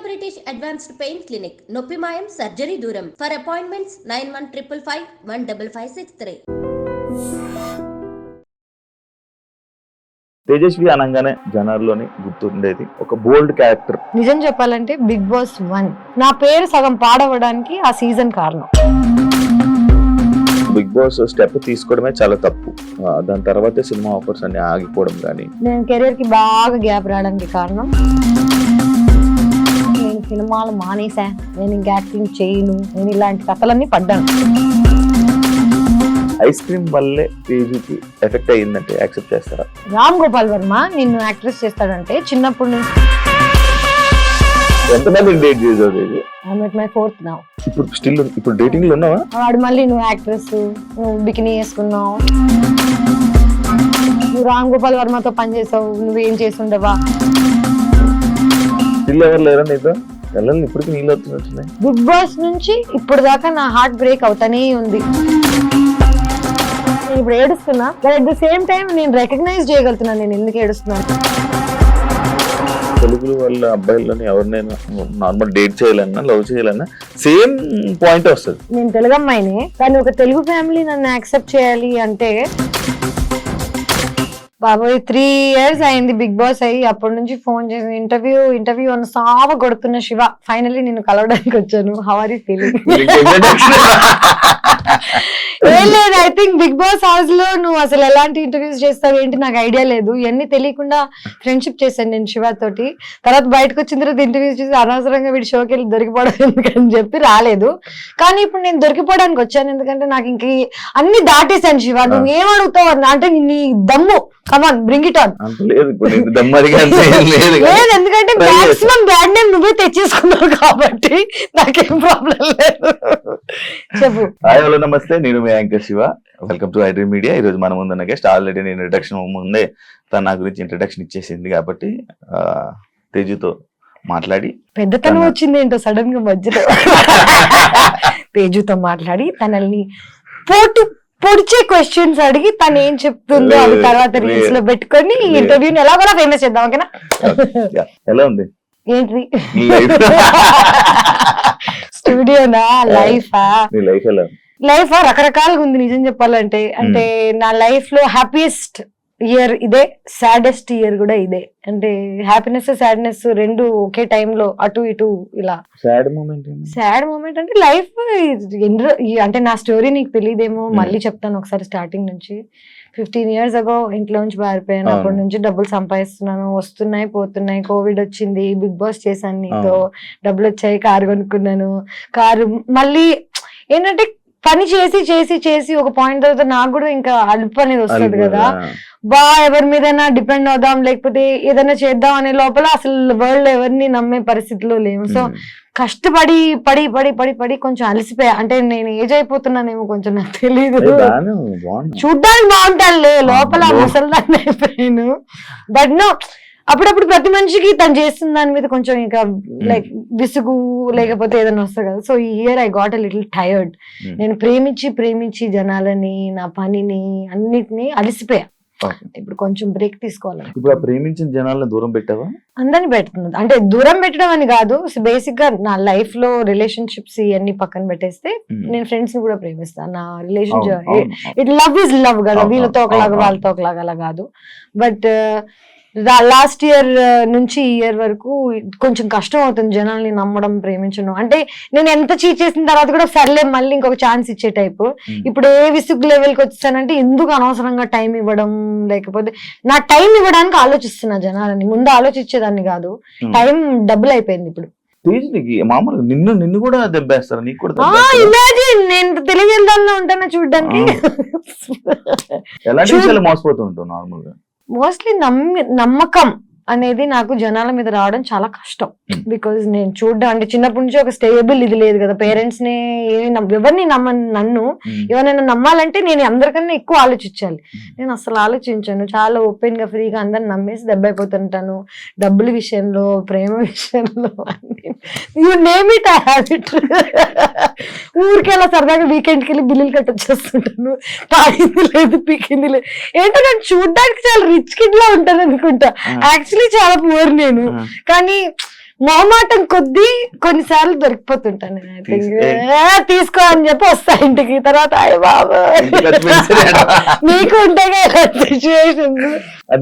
British Advanced Pain Clinic, నొప్పి మాయం surgery దూరం. For appointments 9155515563. తేజస్వి అనగానే జనాల్లోని గుర్తుండేది ఒక బోల్డ్ క్యారెక్టర్. నిజం చెప్పాలంటే బిగ్ బాస్ 1 నా పేరు సగం పాడవడానికి ఆ సీజన్ కారణం. బిగ్ బాస్ స్టెప్ తీసుకోవడమే చాలా తప్పు. దాని తర్వాతే సినిమా ఆఫర్స్ అన్ని ఆగిపోవడం కానీ నేను కెరీర్ కి బాగా గ్యాప్ రావడానికి కారణం. నేను సినిమాలు మానేసా, నేను ఇంకా యాక్టింగ్ చేయను, నేను ఇలాంటి కథలన్నీ పడ్డాను. ఐస్ క్రీమ్ వల్లే తేజుకి ఎఫెక్ట్ అయ్యిందంటే యాక్సెప్ట్ చేస్తారా? రామ్ గోపాల్ వర్మ నిన్ను యాక్ట్రెస్ చేస్తాడంటే చిన్నప్పటి నుంచి ఎంతమంది డేట్ చేసావు? I'm at my 4th now. ఇప్పుడు డేటింగ్ లో ఉన్నావా? వాడు మళ్ళీ నువ్వు యాక్ట్రెస్, నువ్వు బికినీ వేసుకున్నావు, నువ్వు రామ్ గోపాల్ వర్మతో పనిచేసావు, నువ్వేం చేసి ఉండవా? స్టిల్ ఎవరు లేరా నీతో? పిల్లల్ని ఇప్పటికి నీళ్ళు వస్తున్నాయి. బిగ్ బాస్ నుంచి ఇప్పుడు దాకా నా హార్ట్ బ్రేక్ అవుతానే ఉంది. నేను ఇప్పుడు ఏడుస్తున్నా, అట్ ద సేమ్ టైం నేను రికగ్నైజ్ చేయగలుగుతున్నాను నేను ఎందుకు ఏడుస్తున్నాను. తెలుగు వాళ్ళ అబ్బాయిలని ఎవరినైనా నార్మల్ డేట్ చేయాలన్నా లవ్ చేయాలన్నా సేమ్ పాయింట్ వస్తుంది. నేను తెలుగు అమ్మాయినే, కానీ ఒక తెలుగు ఫ్యామిలీ నన్ను యాక్సెప్ట్ చేయాలి అంటే బాబోయ్ 3 years అయింది బిగ్ బాస్ అయ్యి. అప్పటి నుంచి ఫోన్ చేసి ఇంటర్వ్యూ అని సావ కొడుతున్న శివ, ఫైనల్లీ నేను కలవడానికి వచ్చాను. How are you feeling? ఏం లేదు, I think Bigg Boss house లో నువ్వు అసలు ఎలాంటి ఇంటర్వ్యూస్ చేస్తావు ఏంటి నాకు ఐడియా లేదు. ఇవన్నీ తెలియకుండా ఫ్రెండ్షిప్ చేశాను నేను శివ తోటి. తర్వాత బయటకు వచ్చిన తర్వాత ఇంటర్వ్యూస్ చేసి అనవసరంగా వీడి షోకి వెళ్ళి దొరికిపోవడం ఎందుకని చెప్పి రాలేదు. కానీ ఇప్పుడు నేను దొరికిపోవడానికి వచ్చాను, ఎందుకంటే నాకు ఇంక అన్ని దాటేశాను. శివ నువ్వు ఏం అడుగుతావు అంటే నీ దమ్ము, కమాన్ బ్రింగ్ ఇట్ ఆన్. లేదు ఎందుకంటే మాక్సిమం బ్యాడ్ నేమ్ నువ్వే తెచ్చేసుకున్నావు కాబట్టి నాకేం ప్రాబ్లం లేదు. చెప్పు. హాయ్ హలో నమస్తే, నేను మీ anchor Shiva. Welcome to iDream Media. ఈ రోజు మన ముందున్న గెస్ట్ ఆల్రెడీ నేను ఇంట్రడక్షన్ ముందే తన నా గురించి ఇంట్రడక్షన్ ఇచ్చేసింది కాబట్టి తేజుతో మాట్లాడి పెద్దతనం వచ్చింది ఏంటో సడన్ గా మధ్యలో తేజుతో మాట్లాడి తనల్ని పొడిచే క్వశ్చన్స్ అడిగి తను ఏం చెప్తుందో అది తర్వాత రీల్స్ లో పెట్టుకొని ఈ ఇంటర్వ్యూని ఎలా కూడా ఫేమస్ చేద్దాం. ఓకేనా? ఎలా ఉంది ఏంటి స్టూడియోనా లైఫ్ రకరకాలుగా ఉంది నిజం చెప్పాలంటే. అంటే నా లైఫ్ లో హ్యాపీయెస్ట్ ఇయర్ ఇదే, సాడెస్ట్ ఇయర్ కూడా ఇదే. అంటే హ్యాపీనెస్ సాడ్నెస్ రెండు ఒకే టైంలో అటు ఇటు ఇలా. సాడ్ మూమెంట్ అంటే లైఫ్ అంటే నా స్టోరీ నీకు తెలియదేమో, మళ్ళీ చెప్తాను ఒకసారి స్టార్టింగ్ నుంచి. 15 years ago ఇంట్లో నుంచి పారిపోయాను. అప్పటి నుంచి డబ్బులు సంపాదిస్తున్నాను, వస్తున్నాయి పోతున్నాయి. కోవిడ్ వచ్చింది, బిగ్ బాస్ చేశాను నీతో, డబ్బులు వచ్చాయి, కారు కొనుక్కున్నాను. కారు మళ్ళీ ఏంటంటే పని చేసి చేసి చేసి ఒక పాయింట్ తర్వాత నాకు కూడా ఇంకా అలుపు అనేది వస్తుంది కదా, ఎవరి మీదైనా డిపెండ్ అవుదాం లేకపోతే ఏదైనా చేద్దాం అనే లోపల అసలు వరల్డ్ ఎవరిని నమ్మే పరిస్థితిలో లేవు. సో కష్టపడి పడి పడి పడి పడి కొంచెం అలసిపోయా. అంటే నేను ఏజ్ అయిపోతున్నానేమో కొంచెం నాకు తెలీదు, చూడ్డానికి బాగుంటానులే లోపల ముసలిదాన్ని అయిపోయాను. బట్ నో, అప్పుడప్పుడు ప్రతి మనిషికి తను చేస్తున్న దాని మీద కొంచెం ఇంకా లైక్ విసుగు లేకపోతే ఏదైనా వస్తుంది కదా. సో ఈ year I got a little tired. నేను ప్రేమించి జనాలని, నా పనిని, అన్నిటినీ అలసిపోయా. ఇప్పుడు కొంచెం బ్రేక్ తీసుకోవాలి. ఇప్పుడు ప్రేమించిన జనాలను దూరం పెట్టావా? అందరిని పెడుతుంది. అంటే దూరం పెట్టడం అని కాదు, బేసిక్ గా నా లైఫ్ లో రిలేషన్షిప్స్ ఇవన్నీ పక్కన పెట్టేస్తే నేను ఫ్రెండ్స్ ని కూడా ప్రేమిస్తాను. నా relationship it love is love కదా, వీళ్ళతో ఒకలాగా వాళ్ళతో ఒకలాగా అలా కాదు. బట్ లాస్ట్ ఇయర్ నుంచి ఈ ఇయర్ వరకు కొంచెం కష్టం అవుతుంది జనాల్ని నమ్మడం, ప్రేమించడం. అంటే నేను ఎంత చీట్ చేసిన తర్వాత కూడా సర్లే మళ్ళీ ఇంకొక ఛాన్స్ ఇచ్చే టైపు. ఇప్పుడు ఏ విసుగు లెవెల్కి వచ్చానంటే ఎందుకు అనవసరంగా టైం ఇవ్వడం, లేకపోతే నా టైం ఇవ్వడానికి ఆలోచిస్తున్నా జనాలని. ముందు ఆలోచించేదాన్ని కాదు, టైం డబుల్ అయిపోయింది ఇప్పుడు. మామూలుగా నిన్ను కూడా దెబ్బేస్తారు, నీకు కూడా ఇమాజిన్ నేను తెలియజేద్దాంలో ఉంటానా చూడడానికి. మోసపోతుంటావు నార్మల్ గా. మోస్ట్లీ నమ్మకం అనేది నాకు జనాల మీద రావడం చాలా కష్టం. బికాజ్ నేను చూడడం అంటే చిన్నప్పటి నుంచి ఒక స్టేబుల్ ఇది లేదు కదా. పేరెంట్స్ ని ఎవరిని నన్ను ఎవరైనా నమ్మాలంటే నేను అందరికన్నా ఎక్కువ ఆలోచించాలి. నేను అసలు ఆలోచించాను, చాలా ఓపెన్ గా ఫ్రీగా అందరిని నమ్మేసి దెబ్బ అయిపోతుంటాను. డబ్బుల విషయంలో, ప్రేమ విషయంలో, you name it I have it. ఊరికి అలా సరదాగా వీకెండ్కి వెళ్ళి బిల్లులు కట్టొచ్చేస్తుంటాను. తాగింది లేదు, పీకింది లేదు. ఏంటో నేను చూడడానికి చాలా రిచ్ కిడ్ లా ఉంటాను అనుకుంటా, యాక్చువల్లీ చాలా పూర్ నేను. కానీ మొహమాటం కొద్దీ కొన్నిసార్లు దొరికిపోతుంటాను నేను. I think, తీసుకో అని చెప్పి వస్తా ఇంటికి. తర్వాత అయ్య బాబా నీకు ఉంటాయి సిచ్యువేషన్.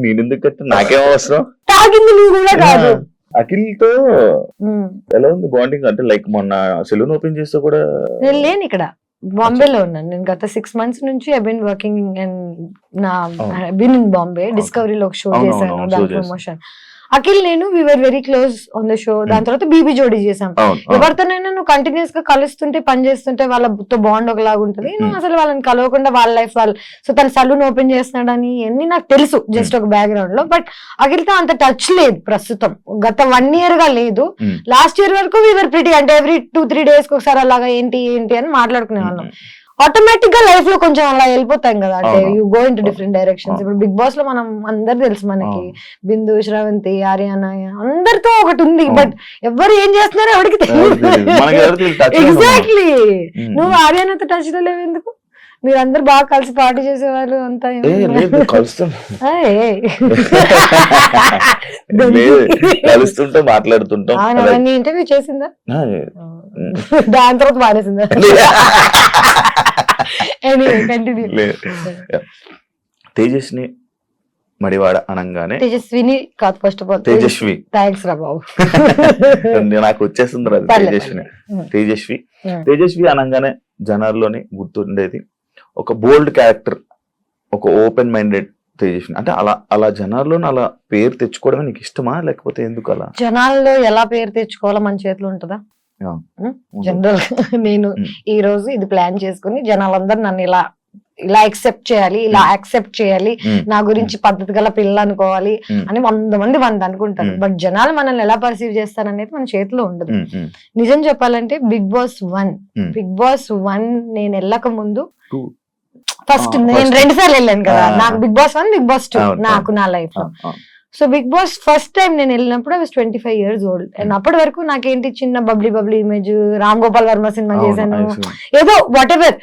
నేను ఎందుకు కట్ట నాకేం అవసరం, తాగింది నువ్వు కూడా కాదు. అఖిల్ తో ఎలా ఉంది బాండింగ్? అంటే లైక్ మొన్న సెలూన్ ఓపెన్ చేస్తే కూడా నేను లేను ఇక్కడ, బాంబేలో ఉన్నాను నేను. గత 6 months నుంచి ఐ బీన్ వర్కింగ్ అండ్ నా బీన్ ఇన్ బాంబే. డిస్కవరీలో ఒక షో చేశాను, దాని ప్రమోషన్. అఖిల్ నేను we were very close on the show. దాని తర్వాత బీబీ జోడీ చేసాం. ఎవరితోనైనా నువ్వు కంటిన్యూస్ గా కలుస్తుంటే పని చేస్తుంటే వాళ్ళతో బాండ్ ఒకలాగా ఉంటుంది. నువ్వు అసలు వాళ్ళని కలవకుండా వాళ్ళ లైఫ్ వాళ్ళు, సో తన సలూన్ ఓపెన్ చేస్తున్నాడని అన్ని నాకు తెలుసు జస్ట్ ఒక బ్యాక్గ్రౌండ్ లో. బట్ అఖిల్తో అంత టచ్ లేదు ప్రస్తుతం, గత 1 year గా లేదు. లాస్ట్ ఇయర్ వరకు వి వర్ ప్రిటీ, అంటే ఎవ్రీ 2-3 days కి ఒకసారి అలాగా ఏంటి అని మాట్లాడుకునే వాళ్ళం. ఆటోమేటిక్ గా లైఫ్ లో కొంచెం అలా వెళ్ళిపోతాం కదా, అంటే you go in to different directions. ఇప్పుడు బిగ్ బాస్ లో మనం అందరు తెలుసు మనకి, బిందు, శ్రవంతి, ఆర్యానా అందరితో ఒకటి ఉంది. బట్ ఎవరు ఏం చేస్తున్నారో ఎవరికి తెలియదు. ఎగ్జాక్ట్లీ. నువ్వు ఆర్యానాతో టచ్ లో లేవు ఎందుకు? మీరందరూ బాగా కలిసి పార్టీ చేసేవాళ్ళు అంతా. కలుస్తుంటే మాట్లాడుతుంటాం. ఇంటర్వ్యూ చేసిందా? దాని తర్వాత మానేసిందా? తేజస్ని మడివాడ అనగానే తేజస్విని కాదు, first of all Tejaswi. Thanks రా బాబు, నాకు వచ్చేస్తుంది రాదు. తేజస్వి అనగానే జనాల్లోని గుర్తుండేది ఒక బోల్డ్ క్యారెక్టర్, ఒక ఓపెన్ మైండెడ్ తేజస్విని. అంటే అలా జనాల్లోని అలా పేరు తెచ్చుకోవడమే నీకు ఇష్టమా, లేకపోతే ఎందుకు అలా? జనాల్లో ఎలా పేరు తెచ్చుకోవాలో మన చేతిలో ఉంటుందా? జనరల్ నేను ఈ రోజు ఇది ప్లాన్ చేసుకుని జనాలందరూ నన్ను ఇలా యాక్సెప్ట్ చేయాలి, ఇలా యాక్సెప్ట్ చేయాలి, నా గురించి పద్ధతి గల పిల్లలు అనుకోవాలి అని 100 మంది అనుకుంటారు. బట్ జనాలు మనల్ని ఎలా పర్సీవ్ చేస్తారనేది మన చేతిలో ఉండదు. నిజం చెప్పాలంటే బిగ్ బాస్ 1 నేను వెళ్ళక ముందు ఫస్ట్ నేను 2 సార్లు వెళ్ళాను కదా. నాకు బిగ్ బాస్ 1, బిగ్ బాస్ 2 నాకు నా లైఫ్ లో. So Bigg Boss first time నేను వెళ్ళినప్పుడు I was 25 years old. And అప్పటి వరకు నాకేంటి చిన్న బబ్లీ ఇమేజ్, రామ్ గోపాల్ వర్మ సినిమా చేశాను, ఏదో వాట్ ఎవర్.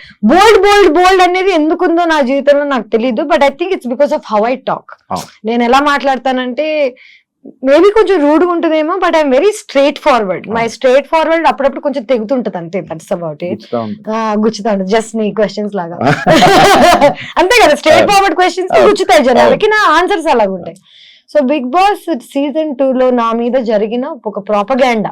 బోల్డ్ అనేది ఎందుకుందో నా జీవితంలో నాకు తెలియదు. But I think it's because of how I talk. నేను ఎలా మాట్లాడతానంటే మేబీ కొంచెం రూడ్ గా ఉంటుందేమో, but I'm very straight forward. My straight forward అప్పుడప్పుడు కొంచెం తెగుతుంటది అంతే, దట్స్ అబౌట్ ఇట్. గుచ్చుతా ఉంటుంది జస్ట్ నీ క్వశ్చన్స్ లాగా. అంతే కదా, స్ట్రైట్ ఫార్వర్డ్ క్వశ్చన్స్ గుచ్చుతాయి జనాలకి, నా ఆన్సర్స్ అలాగ ఉంటాయి. సో బిగ్ బాస్ సీజన్ 2 లో నా మీద జరిగిన ఒక ప్రాపగాండా,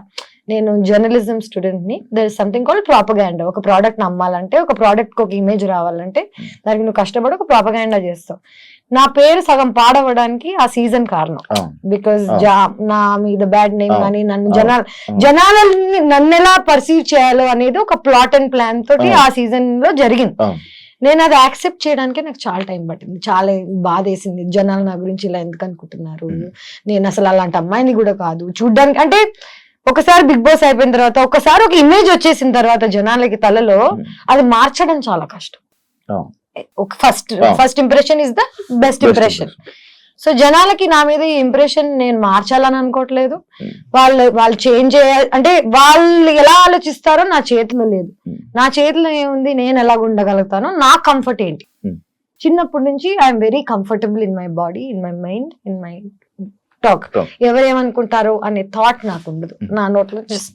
నేను జర్నలిజం స్టూడెంట్ ని, there is something called propaganda. ఒక ప్రోడక్ట్ నమ్మాలంటే, ఒక ప్రోడక్ట్ కి ఒక ఇమేజ్ రావాలంటే దానికి నువ్వు కష్టపడి ఒక ప్రాపగాండా చేస్తావు. నా పేరు సగం పాడవడానికి ఆ సీజన్ కారణం. బికాస్ నా మీద బ్యాడ్ నేమ్ కానీ జనాలని నన్ను ఎలా పర్సీవ్ చేయాలో అనేది ఒక ప్లాట్ అండ్ ప్లాన్ తోటి ఆ సీజన్ లో జరిగింది. నేను అది యాక్సెప్ట్ చేయడానికి నాకు చాలా టైం పట్టింది, చాలా బాధ వేసింది. జనాలు నా గురించి ఇలా ఎందుకు అనుకుంటున్నారు, నేను అసలు అలాంటి అమ్మాయిని కూడా కాదు చూడ్డానికి. అంటే ఒకసారి బిగ్ బాస్ అయిపోయిన తర్వాత, ఒకసారి ఒక ఇమేజ్ వచ్చేసిన తర్వాత జనాలకి తలలో అది మార్చడం చాలా కష్టం. First impression is the best impression. So జనాలకి నా మీద ఈ ఇంప్రెషన్ నేను మార్చాలని అనుకోవట్లేదు. వాళ్ళు చేంజ్ చేయాలి అంటే వాళ్ళు ఎలా ఆలోచిస్తారో నా చేతిలో లేదు. నా చేతిలో ఏముంది, నేను ఎలా ఉండగలుగుతానో, నా కంఫర్ట్ ఏంటి. చిన్నప్పటి నుంచి I'm very comfortable in my body, in my mind, in my talk. ఎవరేమనుకుంటారో అనే థాట్ నాకు ఉండదు. నా నోట్లో జస్ట్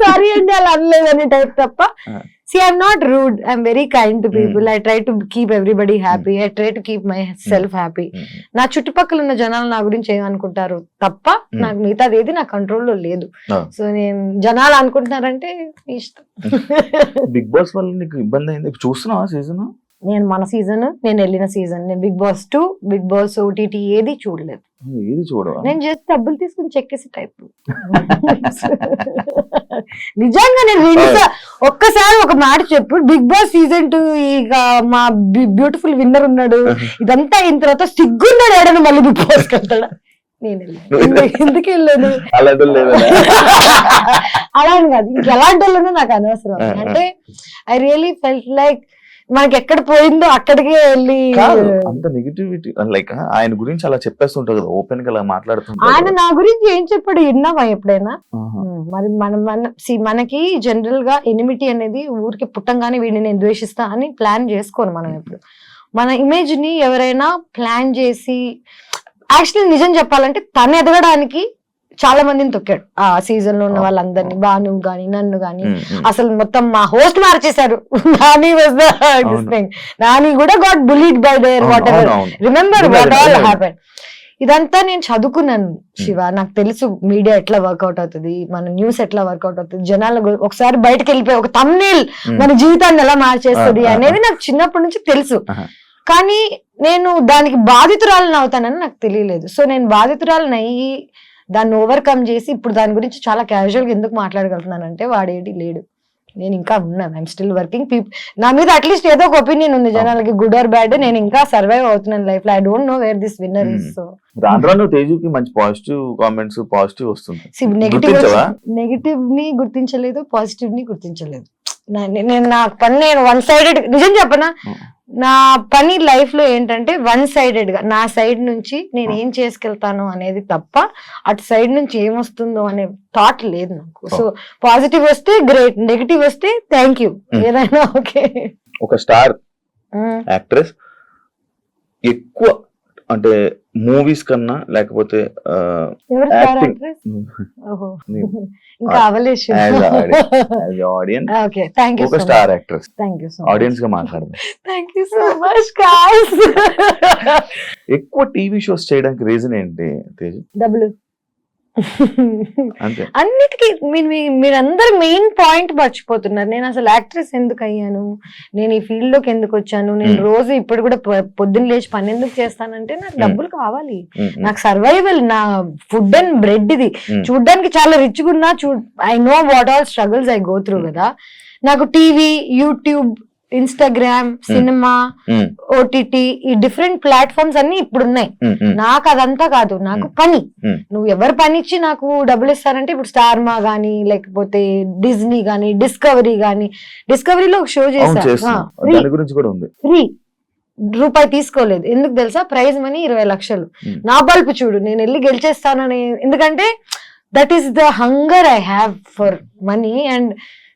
సారీ అండి అలా అనలేదని టైప్ తప్ప. See, I'm not rude. I'm very kind to people. I try to keep everybody happy. I try to keep myself happy. నా చుట్టుపక్కల ఉన్న జనాలు నా గురించి ఏమనుకుంటారు తప్ప నాకు మిగతాది ఏది నా కంట్రోల్లో లేదు. సో నేను జనాలు అనుకుంటున్నారంటే ఇష్టం. బిగ్ బాస్ వల్ల నీకు ఇబ్బంది అయింది చూస్తున్నావా సీజన్? నేను మన సీజన్, నేను వెళ్ళిన సీజన్, నేను Bigg Boss 2, Bigg Boss OTT ఏది చూడలేదు. ఏది చూడవా? నేను జస్ట్ డబ్బులు తీసుకుని చెక్కేసి టైప్. నిజంగా నేను ఒక్కసారి ఒక మాట చెప్పు, బిగ్ బాస్ సీజన్ 2 ఇక మా బ్యూటిఫుల్ విన్నర్ ఉన్నాడు, ఇదంతా అయిన తర్వాత సిగ్గున్నాడు ఏడను మళ్ళీ బిగ్ బాస్ వెళ్తాడా? నేను ఎందుకు వెళ్ళాను అలా అని కాదు, ఇంకెలాంటి వాళ్ళనో నాకు అనవసరం. అంటే ఐ రియలీ ఫెల్ట్ లైక్ మనకి ఎక్కడ పోయిందో అక్కడికే వెళ్ళి అంత నెగిటివిటీ. లైక్ ఆయన గురించి అలా చెప్పేస్తుంటారు కదా, ఓపెన్ గా అలా మాట్లాడుతుంటారు. ఆయన నా గురించి ఏం చెప్పాడు విన్నావా ఎప్పుడైనా? మరి మనకి జనరల్ గా ఎనిమిటీ అనేది ఊరికి పుట్టంగానే వీడిని నేను ద్వేషిస్తా అని ప్లాన్ చేసుకోను మనం. ఎప్పుడు మన ఇమేజ్ ని ఎవరైనా ప్లాన్ చేసి యాక్చువల్లీ నిజం చెప్పాలంటే తను ఎదగడానికి చాలా మందిని తొక్కాడు ఆ సీజన్ లో ఉన్న వాళ్ళందరినీ, భాను గాని నన్ను గాని, అసలు మొత్తం మా హోస్ట్ మార్చేశారు. Nani was the thing. Nani కూడా got bullied by there whatever, remember what all happen. ఇదంతా నేను చదువుకున్నాను శివ, నాకు తెలుసు మీడియా ఎట్లా వర్కౌట్ అవుతుంది, మన న్యూస్ ఎట్లా వర్కౌట్ అవుతుంది, జనాల ఒకసారి బయటకు వెళ్ళిపోయి ఒక థంబ్నెయిల్ మన జీవితాన్ని ఎలా మార్చేస్తుంది అనేది నాకు చిన్నప్పటి నుంచి తెలుసు. కానీ నేను దానికి బాధితురాలను అవుతానని నాకు తెలియలేదు. సో నేను బాధితురాలను అయ్యి దాన్ని ఓవర్కమ్ చేసి ఇప్పుడు దాని గురించి చాలా క్యాజువల్ గా ఎందుకు మాట్లాడగలుగుతున్నానంటే వాడేటి లేడు, నేను ఇంకా ఉన్నాను. I'm still working. నా మీద అట్లీస్ట్ ఏదో ఒక ఒపీనియన్ ఉంది జనాలకి, గుడ్ ఆర్ బ్యాడ్. నేను ఇంకా సర్వైవ్ అవుతున్నాను లైఫ్ లో. I don't know where this winner is. So దాంట్లో తేజుకి మంచి పాజిటివ్ కామెంట్స్, పాజిటివ్ వస్తుంది. నెగిటివ్ ని గుర్తించలేదు, పాజిటివ్ ని గుర్తించలేదు. నేను నా పని నేను వన్ సైడెడ్, నిజం చెప్పనా, నా పని లైఫ్ లో ఏంటంటే వన్ సైడెడ్ గా నా సైడ్ నుంచి నేను ఏం చేసుకెళ్తాను అనేది తప్ప అటు సైడ్ నుంచి ఏమొస్తుందో అనే థాట్ లేదు నాకు. సో పాజిటివ్ వస్తే గ్రేట్, నెగిటివ్ వస్తే థ్యాంక్ యూ, ఏదైనా ఓకే. ఒక స్టార్ యాక్ట్రెస్ ఎక్కువ అంటే మూవీస్ కన్నా లేకపోతే ఇంకా అవలేష్ ఓకే, థ్యాంక్ యూ. ఒక star actress thank you so audience గా మాట్లాడదాం. Thank you so much guys. ఎక్కువ టీవీ షోస్ చేయడానికి రీజన్ ఏంటి తేజు? డబ్బులు. అంతే. అన్నిటికీ మీరందరూ మెయిన్ పాయింట్ మర్చిపోతున్నారు. నేను అసలు యాక్ట్రెస్ ఎందుకు అయ్యాను, నేను ఈ ఫీల్డ్ లోకి ఎందుకు వచ్చాను, నేను రోజు ఇప్పుడు కూడా పొద్దున్న లేచి పని ఎందుకు చేస్తానంటే నాకు డబ్బులు కావాలి, నాకు సర్వైవల్, నా ఫుడ్ అండ్ బ్రెడ్ ఇది. చూడ్డానికి చాలా రిచ్ గా ఉన్నా, I know what all struggles I go through కదా. నాకు TV, YouTube, Instagram, cinema, OTT, ఈ డిఫరెంట్ ప్లాట్ఫామ్స్ అన్ని ఇప్పుడు ఉన్నాయి. నాకు అదంతా కాదు, నాకు పని. నువ్వు ఎవరు పని ఇచ్చి నాకు డబ్బులు ఇస్తారంటే ఇప్పుడు స్టార్ మా గానీ, లేకపోతే డిజ్నీ గానీ, డిస్కవరీ గానీ, డిస్కవరీలో ఒక షో చేశా, ఫ్రీ, రూపాయి తీసుకోలేదు. ఎందుకు తెలుసా? ప్రైజ్ మనీ 20 లక్షలు. నా బల్పు చూడు, నేను వెళ్ళి గెలిచేస్తానని. ఎందుకంటే that is the hunger I have for money. And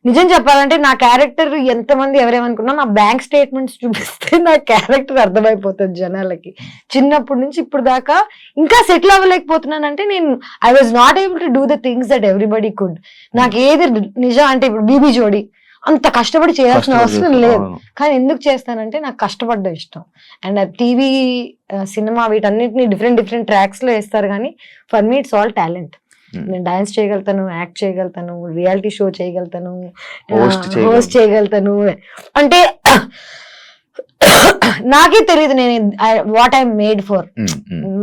నిజం చెప్పాలంటే నా క్యారెక్టర్ ఎంతమంది ఎవరేమనుకున్నా, నా బ్యాంక్ స్టేట్మెంట్స్ చూపిస్తే నా క్యారెక్టర్ అర్థమైపోతుంది జనాలకి. చిన్నప్పటి నుంచి ఇప్పుడు దాకా ఇంకా సెటిల్ అవ్వలేకపోతున్నానంటే నేను I was not able to do the things that everybody could. నాకు ఏది నిజం అంటే ఇప్పుడు బీబీ జోడి అంత కష్టపడి చేయాల్సిన అవసరం లేదు, కానీ ఎందుకు చేస్తానంటే నాకు కష్టపడ్డం ఇష్టం. అండ్ టీవీ, సినిమా వీటన్నిటిని డిఫరెంట్ ట్రాక్స్ లో వేస్తారు, కానీ for me it's all talent. నేను డాన్స్ చేయగలుగుతాను, యాక్ట్ చేయగలుగుతాను, రియాలిటీ షో చేయగలుగుతాను, హోస్ట్ చేయగలుగుతాను. అంటే నాకే తెలియదు నేను వాట్ ఐ మేడ్ ఫర్.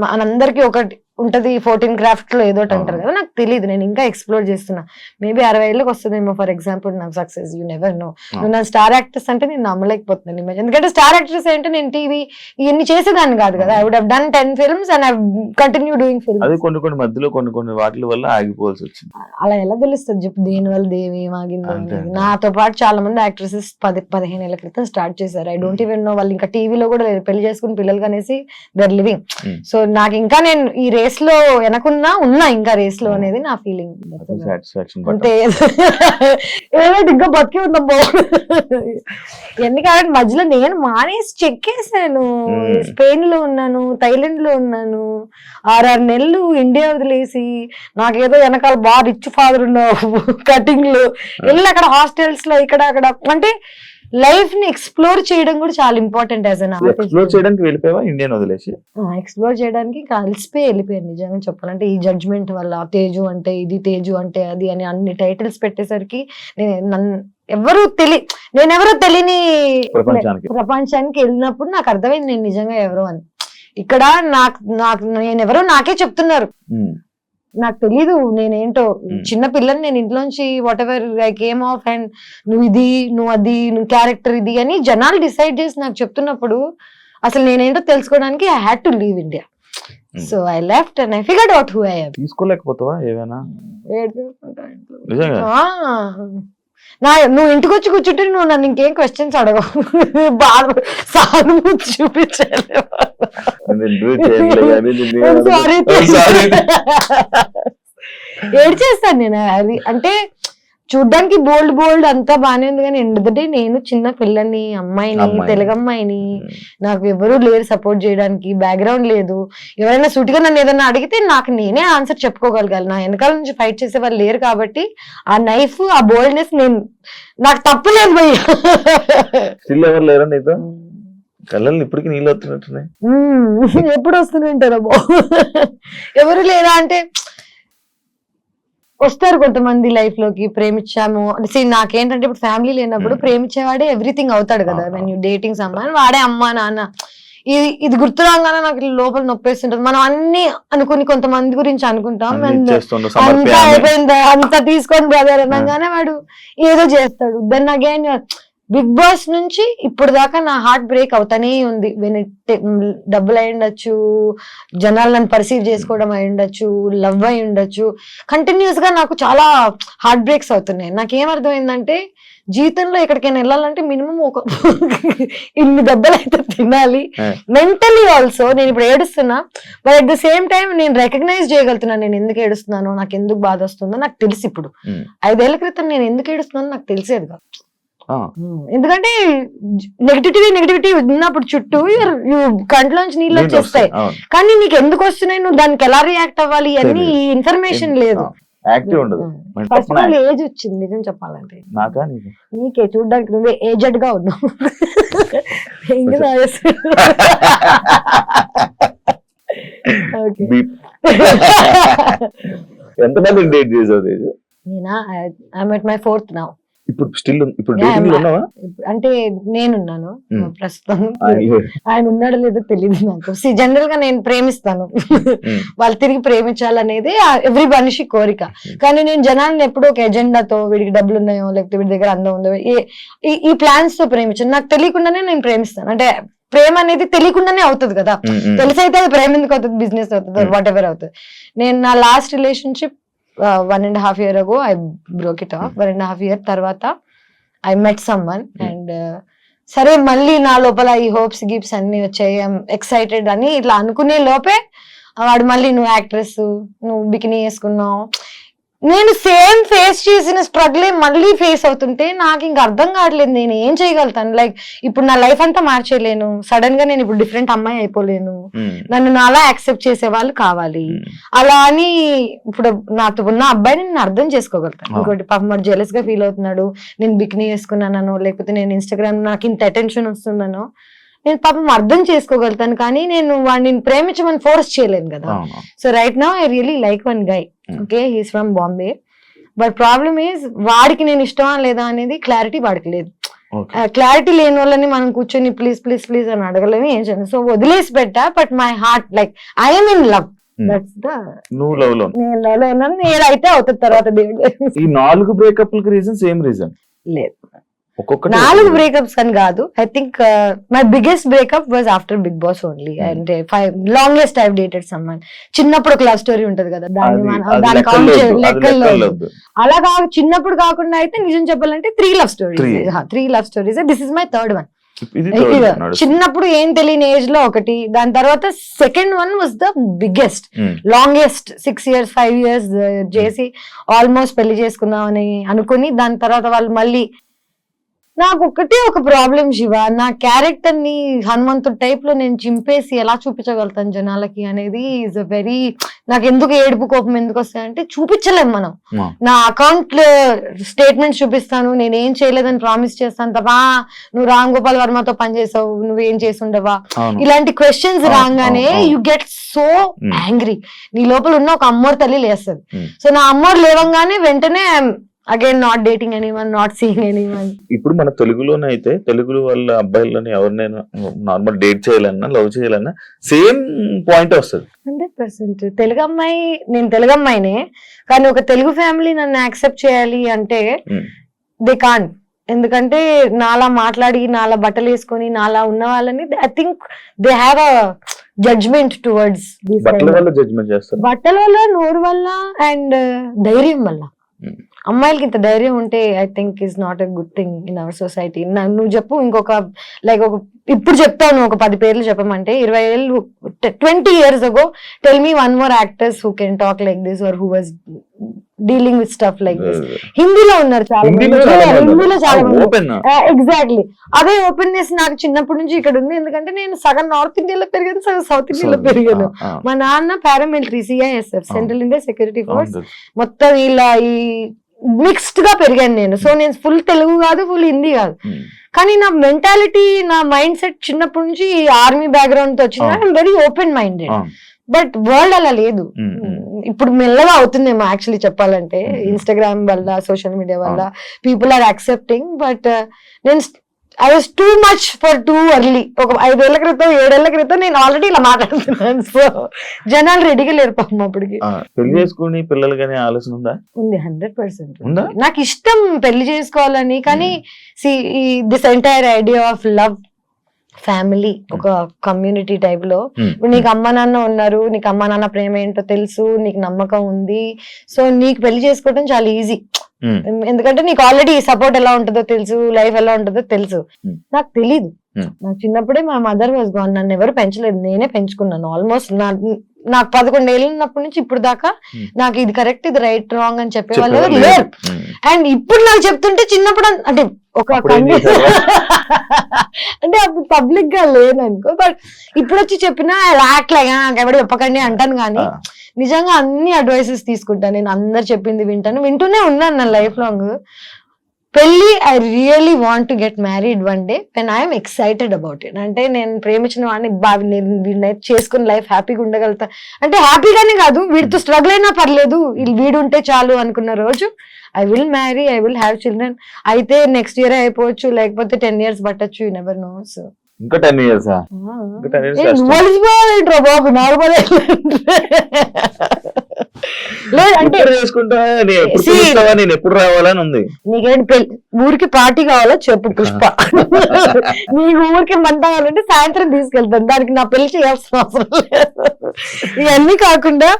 మనందరికి ఒకటి ఉంటది 14 క్రాఫ్ట్ లో ఏదో అంటారు కదా, నాకు తెలియదు. నేను ఇంకా ఎక్స్ప్లోర్ చేస్తున్నా. మేబీ 60 ఏళ్ళకి వస్తుందేమో ఫర్ ఎగ్జాంపుల్ నాకు సక్సెస్. You never know. నువ్వు నా స్టార్ యాక్ట్రెస్ అంటే నేను నమ్మలేకపోతున్నాను ఇమేజ్. ఎందుకంటే స్టార్ యాక్ట్రెస్ అంటే నేను టీవీ ఇవన్నీ చేసేదాన్ని కాదు కదా. I would have done 10 films and I've continued doing films. అది కొన్ని మధ్యలో కొన్ని వాటి వల్ల ఆగిపోవాల్సి వచ్చింది. అలా ఎలా తెలుస్తుంది చెప్పు? దేని వల్ల దేవి ఆగింది? నాతో పాటు చాలా మంది యాక్ట్రెసెస్ 10-15 ఏళ్ల క్రితం స్టార్ట్ చేశారు. ఐ డోంట్ ఈవెన్ నో వాళ్ళు ఇంకా టీవీలో కూడా పెళ్లి చేసుకుని పిల్లలు కనేసి దే ఆర్ లివింగ్. సో నాకు ఇంకా నేను ఈ రేస్ లో వెనకున్నా ఇంకా రేస్ లో అనేది నా ఫీలింగ్. అంటే ఇంకా బతికి ఉన్నాం ఎందుకంటే మధ్యలో నేను మానేసి చెక్కేసాను. స్పెయిన్ లో ఉన్నాను, థైలాండ్ లో ఉన్నాను, 6 నెలలు ఇండియా వదిలేసి, నాకేదో వెనకాల బాగా రిచ్ ఫాదర్ ఉన్నావు కటింగ్ లో వెళ్ళి అక్కడ హాస్టల్స్ లో ఇక్కడ అక్కడ. అంటే లైఫ్ ని ఎక్స్ప్లోర్ చేయడం కూడా చాలా important. As an artist explore చేయడానికి వెళ్ళిపోయావా ఇండియన్ వదిలేసి? ఎక్స్ప్లోర్ చేయడానికి వెళ్ళిపోయాను నిజంగా చెప్పాలంటే. ఈ జడ్జ్మెంట్ వల్ల తేజు అంటే ఇది, తేజు అంటే అది అని అన్ని టైటిల్స్ పెట్టేసరికి నేనెవరో తెలియని ప్రపంచానికి వెళ్ళినప్పుడు నాకు అర్థమైంది నేను నిజంగా ఎవరో అని. ఇక్కడ నేనెవరో నాకే చెప్తున్నారు, నాకు తెలీదు నేనేంటో. చిన్న పిల్లని నేను ఇంట్లోంచి what ever I came of and నువ్వు ఇది, నువ్వు అది, నువ్వు క్యారెక్టర్ ఇది అని జనాలు డిసైడ్ చేసి నాకు చెప్తున్నప్పుడు అసలు నేనేంటో తెలుసుకోవడానికి I had to leave India. So I left and I figured out who I am. తీసుకోలేకపోతావా ఏమైనా? నువ్వు ఇంటికి వచ్చి కూర్చుంటే నువ్వు నన్ను ఇంకేం క్వశ్చన్స్ అడగవు, బాగా సానుభూతి చూపించాలి. ఏడ్చేస్తాను నేను. అది అంటే చూడ్డానికి బోల్డ్ అంతా బానే ఉంది కానీ ఎందుకంటే నేను చిన్న పిల్లని అమ్మాయిని, తెలుగు అమ్మాయిని, నాకు ఎవరు లేరు సపోర్ట్ చేయడానికి, బ్యాక్గ్రౌండ్ లేదు. ఎవరైనా సూటిగా నన్ను ఏదైనా అడిగితే నాకు నేనే ఆన్సర్ చెప్పుకోగలగాలి. నా వెనకాల నుంచి ఫైట్ చేసే వాళ్ళు లేరు కాబట్టి ఆ నైఫ్, ఆ బోల్డ్నెస్ నాకు తప్పులేదు భయ్య. ఎవరు లేరా నీతో? కళ్ళని ఇప్పటికీ నీళ్ళు వస్తున్నట్టున్నాయి. ఎప్పుడు వస్తుంటారో ఎవరు లేరా అంటే వస్తారు కొంతమంది లైఫ్ లోకి. ప్రేమించాము నాకేంటంటే ఇప్పుడు ఫ్యామిలీ లేనప్పుడు ప్రేమించేవాడే ఎవ్రీథింగ్ అవుతాడు కదా. వెన్ యూ డేటింగ్ సమ్మన్ వాడే అమ్మా నాన్న. ఇది గుర్తు రాగానే నాకు లోపల నొప్పేస్తుంటది. మనం అన్ని అనుకుని కొంతమంది గురించి అనుకుంటాం, అంతా అయిపోయిందా అంతా తీసుకొని బ్రదర్ అనగానే వాడు ఏదో చేస్తాడు. దెన్ అగైన్ బిగ్ బాస్ నుంచి ఇప్పుడు దాకా నా హార్ట్ బ్రేక్ అవుతానే ఉంది. డబ్బులు అయి ఉండొచ్చు, జనాలు నన్ను పర్సీవ్ చేసుకోవడం అయి ఉండొచ్చు, లవ్ అయి ఉండొచ్చు, కంటిన్యూస్ గా నాకు చాలా హార్ట్ బ్రేక్స్ అవుతున్నాయి. నాకేమర్థమైందంటే జీవితంలో ఎక్కడికైనా వెళ్ళాలంటే మినిమం ఒక ఇన్ని దెబ్బలు అయితే తినాలి. మెంటలీ ఆల్సో నేను ఇప్పుడు ఏడుస్తున్నా, but at the same time నేను రికగ్నైజ్ చేయగలుగుతున్నాను నేను ఎందుకు ఏడుస్తున్నానో, నాకు ఎందుకు బాధ వస్తుందో నాకు తెలుసు. ఇప్పుడు 5 ఏళ్ల క్రితం నేను ఎందుకు ఏడుస్తున్నానో నాకు తెలిసేది కాదు. ఎందుకంటే నెగిటివిటీ ఉన్నప్పుడు చుట్టూ కంట్లోంచి నీళ్ళు వచ్చేస్తాయి, కానీ నీకు ఎందుకు వస్తున్నాయి, నువ్వు దానికి ఎలా రియాక్ట్ అవ్వాలి అన్ని ఇన్ఫర్మేషన్ లేదు. ఫస్ట్ ఆఫ్ ఆల్ ఏజ్ వచ్చింది నిజం చెప్పాలంటే. నీకే చూడడానికి నువ్వే ఏజెడ్ గా ఉన్నావు. నేనా I'm at my 4th now. అంటే నేనున్నాను ప్రస్తుతం. ఆయన ఉన్నాడో లేదో తెలియదు నాకు. జనరల్ గా నేను ప్రేమిస్తాను, వాళ్ళు తిరిగి ప్రేమించాలనేది ఎవ్రీ మనిషి కోరిక. కానీ నేను జనాలను ఎప్పుడూ ఒక ఎజెండాతో వీడికి డబ్బులు ఉన్నాయో లేకపోతే వీడి దగ్గర అందం ఉందో ఈ ప్లాన్స్ తో ప్రేమించాను. నాకు తెలియకుండానే నేను ప్రేమిస్తాను. అంటే ప్రేమ అనేది తెలియకుండానే అవుతుంది కదా, తెలిసైతే అది ప్రేమ ఎందుకు అవుతుంది, బిజినెస్ అవుతుంది, వాట్ ఎవర్ అవుతుంది. నేను నా last relationship 1.5 year ago I broke it off. 1.5 year తర్వాత I met someone and సరే మళ్ళీ నా లోపల ఈ హోప్స్ గిప్స్ అన్ని వచ్చాయి, ఎక్సైటెడ్ అని ఇట్లా అనుకునే లోపే వాడు మళ్ళీ నువ్వు యాక్ట్రెస్, నువ్వు బికినీ వేసుకున్నావు. నేను సేమ్ ఫేస్ చేసిన స్ట్రగులే మళ్ళీ ఫేస్ అవుతుంటే నాకు ఇంక అర్థం కావట్లేదు నేను ఏం చేయగలుగుతాను. లైక్ ఇప్పుడు నా లైఫ్ అంతా మార్చేయలేను, సడన్ గా నేను ఇప్పుడు డిఫరెంట్ అమ్మాయి అయిపోలేను, నన్ను నాలా యాక్సెప్ట్ చేసే వాళ్ళు కావాలి. అలా అని ఇప్పుడు నాతో ఉన్న అబ్బాయిని నేను అర్థం చేసుకోగలుగుతాను. ఇంకోటి పాపం మరి జెలస్ గా ఫీల్ అవుతున్నాడు, నేను బికినీ వేసుకున్నానో లేకపోతే నేను ఇన్స్టాగ్రామ్ నాకు ఇంత అటెన్షన్ వస్తుందనో నేను పాపం అర్థం చేసుకోగలుగుతాను, కానీ నేను వాడిని ప్రేమించమని ఫోర్స్ చేయలేను కదా. So right now I really like one guy. Okay, he's from Bombay, but problem is వాడికి నేను ఇష్టమా లేదా అనేది క్లారిటీ వాడికి లేదు. క్లారిటీ లేని వాళ్ళని మనం కూర్చొని ప్లీజ్ ప్లీజ్ ప్లీజ్ అని అడగలేము, ఏం చేయాలి. సో వదిలేసి పెట్టా, but my heart like I'm in love. నేను లవ్ లో ఉన్నాను, నేనైతే అవుతుంది తర్వాత దేవుడు. ఈ 4 బ్రేకప్ రీజన్ సేమ్ రీజన్ లేదు, 4 బ్రేకప్స్ అని కాదు. I think my biggest breakup was after Bigg Boss only. And longest I dated someone. చిన్నప్పుడు ఒక లవ్ స్టోరీ ఉంటది కదా, దాని లెక్కల్లో అలా కాదు. చిన్నప్పుడు కాకుండా అయితే నిజం చెప్పాలంటే 3 love stories. This is my 3rd one. చిన్నప్పుడు ఏం తెలియని ఏజ్ లో ఒకటి, దాని తర్వాత second one was the biggest, longest 6 years 5 years చేసి ఆల్మోస్ట్ పెళ్లి చేసుకుందామని అనుకుని దాని తర్వాత వాళ్ళు మళ్ళీ. నాకు ఒకటే ఒక ప్రాబ్లం శివ, నా క్యారెక్టర్ ని హనుమంతుడు టైప్ లో నేను చింపేసి ఎలా చూపించగలుగుతాను జనాలకి అనేది ఈజ్ అ వెరీ. నాకు ఎందుకు ఏడుపు కోపం ఎందుకు వస్తాయంటే చూపించలేము మనం. నా అకౌంట్ స్టేట్మెంట్స్ చూపిస్తాను, నేను ఏం చేయలేదని ప్రామిస్ చేస్తాను తప్ప నువ్వు రామ్ గోపాల్ వర్మతో పనిచేసావు, నువ్వేం చేసి ఉండవా, ఇలాంటి క్వశ్చన్స్ రాగానే యు గెట్ సో యాంగ్రీ. నీ లోపల ఉన్న ఒక అమ్మోరు తల్లి లేస్తుంది. సో నా అమ్మోరు లేవంగానే వెంటనే again not dating anyone, not seeing anyone. ఇప్పుడు మన తెలుగులోనే అయితే తెలుగు వాళ్ళ అబ్బాయిలని ఎవరినైనా నార్మల్ డేట్ చేయాలన్నా లవ్ చేయాలన్నా సేమ్ పాయింట్ వస్తుంది 100%. తెలుగు అమ్మాయి, నేను తెలుగు అమ్మాయినే కానీ ఒక తెలుగు ఫ్యామిలీ నన్ను యాక్సెప్ట్ చేయాలి అంటే దే కాంట్. ఎందుకంటే నాలా మాట్లాడి నాలా బట్టలు వేసుకొని నాలా ఉన్న వాళ్ళని I think they have a judgement towards. బట్టల వల్ల, నోరు వల్ల అండ్ ధైర్యం వల్ల. అమ్మాయిలకి ఇంత ధైర్యం ఉంటే I think is not a good thing in our society. నువ్వు చెప్పు ఇంకొక లైక్ ఒక ఇప్పుడు చెప్తాను ఒక 10 పేర్లు చెప్పమంటే 20 ఏళ్ళు 20 years ago tell me 1 more actors who can talk like this or who was dealing with stuff like this. హిందీలో ఉన్నారు చాలా మంది, హిందీలో చాలా మంది. ఓపెన్ ఎగ్జాక్ట్లీ అదే ఓపెన్నెస్ నాకు చిన్నప్పటి నుంచి ఇక్కడ ఉంది. ఎందుకంటే నేను సగం నార్త్ ఇండియాలో పెరిగాను, సగం సౌత్ ఇండియాలో పెరిగాను. మా నాన్న paramilitary CISF, central India security force, మొత్తం ఇలా ఈ మిక్స్డ్ గా పెరిగాను నేను. సో నేను ఫుల్ తెలుగు కాదు, ఫుల్ హిందీ కాదు. కానీ నా మెంటాలిటీ, నా మైండ్ సెట్ చిన్నప్పటి నుంచి ఆర్మీ బ్యాక్గ్రౌండ్ తో వచ్చింది. I'm very open minded. But world అలా లేదు. ఇప్పుడు మెల్లగా అవుతుందేమో యాక్చువల్లీ చెప్పాలంటే, ఇన్స్టాగ్రామ్ వల్ల, సోషల్ మీడియా వల్ల పీపుల్ ఆర్ యాక్సెప్టింగ్. బట్ నేను I was too much for too early. ఒక 5 ఏళ్ల క్రితం 7 ఏళ్ల క్రితం నేను ఆల్రెడీ ఇలా మాట్లాడుతున్నాను. సో జనాలు రెడీగా లేరు పాపం అప్పటికి. పెళ్లి చేసుకుని పిల్లలు కానీ ఆలోచన ఉందా? ఉంది, 100%. నాకు ఇష్టం పెళ్లి చేసుకోవాలని. కానీ this entire idea of love, family, ఒక కమ్యూనిటీ టైప్ లో, ఇప్పుడు నీకు అమ్మ నాన్న ఉన్నారు, నీకు అమ్మ నాన్న ప్రేమ ఏంటో తెలుసు, నీకు నమ్మకం ఉంది, సో నీకు పెళ్లి చేసుకోవడం చాలా ఈజీ. ఎందుకంటే నీకు ఆల్రెడీ సపోర్ట్ ఎలా ఉంటుందో తెలుసు, లైఫ్ ఎలా ఉంటుందో తెలుసు. నాకు తెలీదు. నాకు చిన్నప్పుడే మా మదర్ వాజ్ గాన్. నన్ను ఎవరు పెంచలేదు, నేనే పెంచుకున్నాను. ఆల్మోస్ట్ నాకు 11 ఏళ్ళు ఉన్నప్పటి నుంచి ఇప్పుడు దాకా నాకు ఇది కరెక్ట్, ఇది రైట్, రాంగ్ అని చెప్పేవాళ్ళు లేరు. అండ్ ఇప్పుడు నాకు చెప్తుంటే చిన్నప్పుడు అంటే ఒక అంటే అప్పుడు పబ్లిక్ గా లేదనుకో, బట్ ఇప్పుడు వచ్చి చెప్పినా రాట్లేగా నాకు ఎవరు చెప్పకండి అంటాను. కానీ నిజంగా అన్ని అడ్వైసెస్ తీసుకుంటాను నేను, అందరు చెప్పింది వింటూనే ఉన్నాను నా లైఫ్ లాంగ్. పెళ్లి, I really want to get married one day when I'm excited about it. అంటే నేను ప్రేమించిన వాడిని వీడిని చేసుకుని లైఫ్ హ్యాపీగా ఉండగలుగుతా అంటే, హ్యాపీగానే కాదు, వీడితో స్ట్రగుల్ అయినా పర్లేదు, వీడు ఉంటే చాలు అనుకున్న రోజు I will marry, I will have children. అయితే నెక్స్ట్ ఇయర్ అయిపోవచ్చు, లేకపోతే 10 years పట్టచ్చు, యు నెవర్ నో. సో ఇంకా 10 years బాబు నార్మల్ లేదంటే నేను ఎప్పుడు రావాలని ఉంది. నీకేంటి ఊరికి పార్టీ కావాలో చెప్పు పుష్ప. నీకు ఊరికి మంట కావాలంటే సాయంత్రం తీసుకెళ్తాను, దానికి నా పెళ్లి చేయాల్సిన అవసరం లేదు. ఇవన్నీ కాకుండా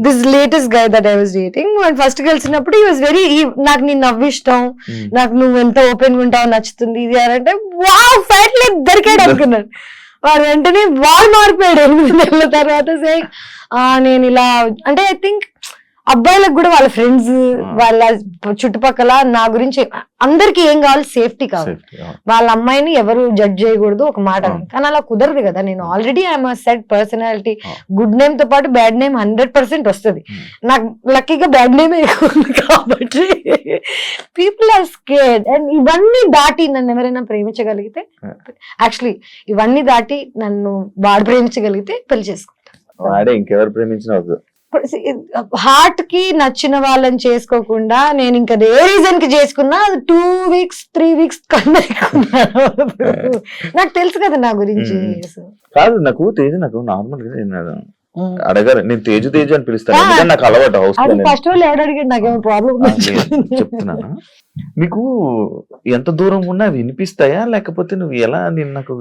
this latest guy that I was dating, first కలిసినప్పుడు ఈ వాజ్ వెరీ, నాకు నీ నవ్వు ఇష్టం, నాకు నువ్వు ఎంత ఓపెన్ గా ఉంటావు, నచ్చుతుంది ఇది అంటే, వావ్ ఫైట్ లేదు దొరికాడు అనుకున్నాను. వాడు వెంటనే వాళ్ళు మారిపోయాడు 8 నెలల తర్వాత. నేను ఇలా అంటే ఐ థింక్ అబ్బాయిలకు కూడా వాళ్ళ ఫ్రెండ్స్, వాళ్ళ చుట్టుపక్కల నా గురించి అందరికి ఏం కావాలి, సేఫ్టీ కావాలి. వాళ్ళ అమ్మాయిని ఎవరు జడ్జ్ చేయకూడదు ఒక మాట. కానీ అలా కుదరదు కదా. నేను already I'm set personality, good name తో పాటు బ్యాడ్ నేమ్ 100% వస్తుంది. నాకు లక్కీగా బ్యాడ్ నేమ్ ఎక్కువ ఉంది కాబట్టి పీపుల్ ఆర్ స్కేర్డ్. అండ్ ఇవన్నీ దాటి నన్ను ఎవరైనా ప్రేమించగలిగితే, యాక్చువల్లీ ఇవన్నీ దాటి నన్ను వాడు ప్రేమించగలిగితే పెళ్లి చేసుకుంటాను. ఇంకెవరు ప్రేమించిన హార్ట్ కి నచ్చిన వాళ్ళని చేసుకోకుండా నేను ఇంకా ఏ రీజన్ కి చేసుకున్నా అది 2 weeks 3 weeks కన్నా నాకు తెలుసు కదా నా గురించి. కాదు నాకు తేజు, నాకు నార్మల్ గా అడగారు, నేను తేజు తేజు అని పిలుస్తాను, నాకు అలవాటు. ఫస్ట్ వాళ్ళు ఎవరు అడిగాడు, నాకేమో ప్రాబ్లం చెప్తున్నాను. నీకు ఎంత దూరం ఉన్నా వినిపిస్తాయా, లేకపోతే నువ్వు ఎలా? నాకు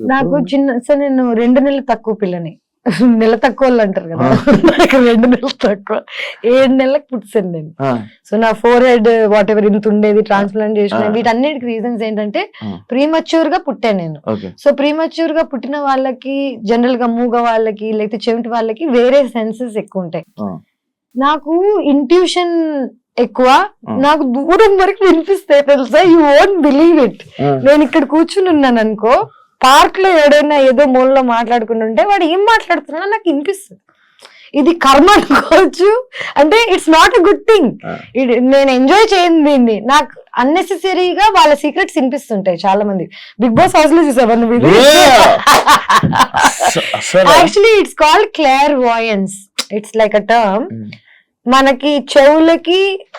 నేను 2 నెలలు తక్కువ పిల్లని, నెల తక్కువ వాళ్ళు అంటారు కదా, 2 నెలలు తక్కువ, 7 నెలలకు పుట్టాను నేను. సో నా ఫోర్హెడ్ వాట్ ఎవర్ ఇంత ఉండేది, ట్రాన్స్ప్లాంట్ చేసిన, వీటన్నిటికి రీజన్స్ ఏంటంటే ప్రీమచ్యూర్ గా పుట్టాను నేను. సో ప్రీమచ్యూర్ గా పుట్టిన వాళ్ళకి, జనరల్ గా మూగ వాళ్ళకి, లేకపోతే చెవిటి వాళ్ళకి వేరే సెన్సెస్ ఎక్కువ ఉంటాయి. నాకు ఇంట్యూషన్ ఎక్కువ, నాకు దూరం వరకు వినిపిస్తాయి తెలుసా. You won't believe it. నేను ఇక్కడ కూర్చుని ఉన్నాను అనుకో, పార్క్ లో ఎవడైనా ఏదో మూలలో మాట్లాడుకుంటుంటే వాడు ఏం మాట్లాడుతున్నా నాకు వినిపిస్తుంది. ఇది కర్మ అనుకోవచ్చు, అంటే it's not a good thing. నేను ఎంజాయ్ చేయండి దీన్ని. నాకు అన్నెసెసరీగా వాళ్ళ సీక్రెట్స్ వినిపిస్తుంటాయి చాలా మంది. బిగ్ బాస్ హౌస్ లో చూసావా నువ్వు? Actually it's called clairvoyance. It's like a term. మనకి చెవులకి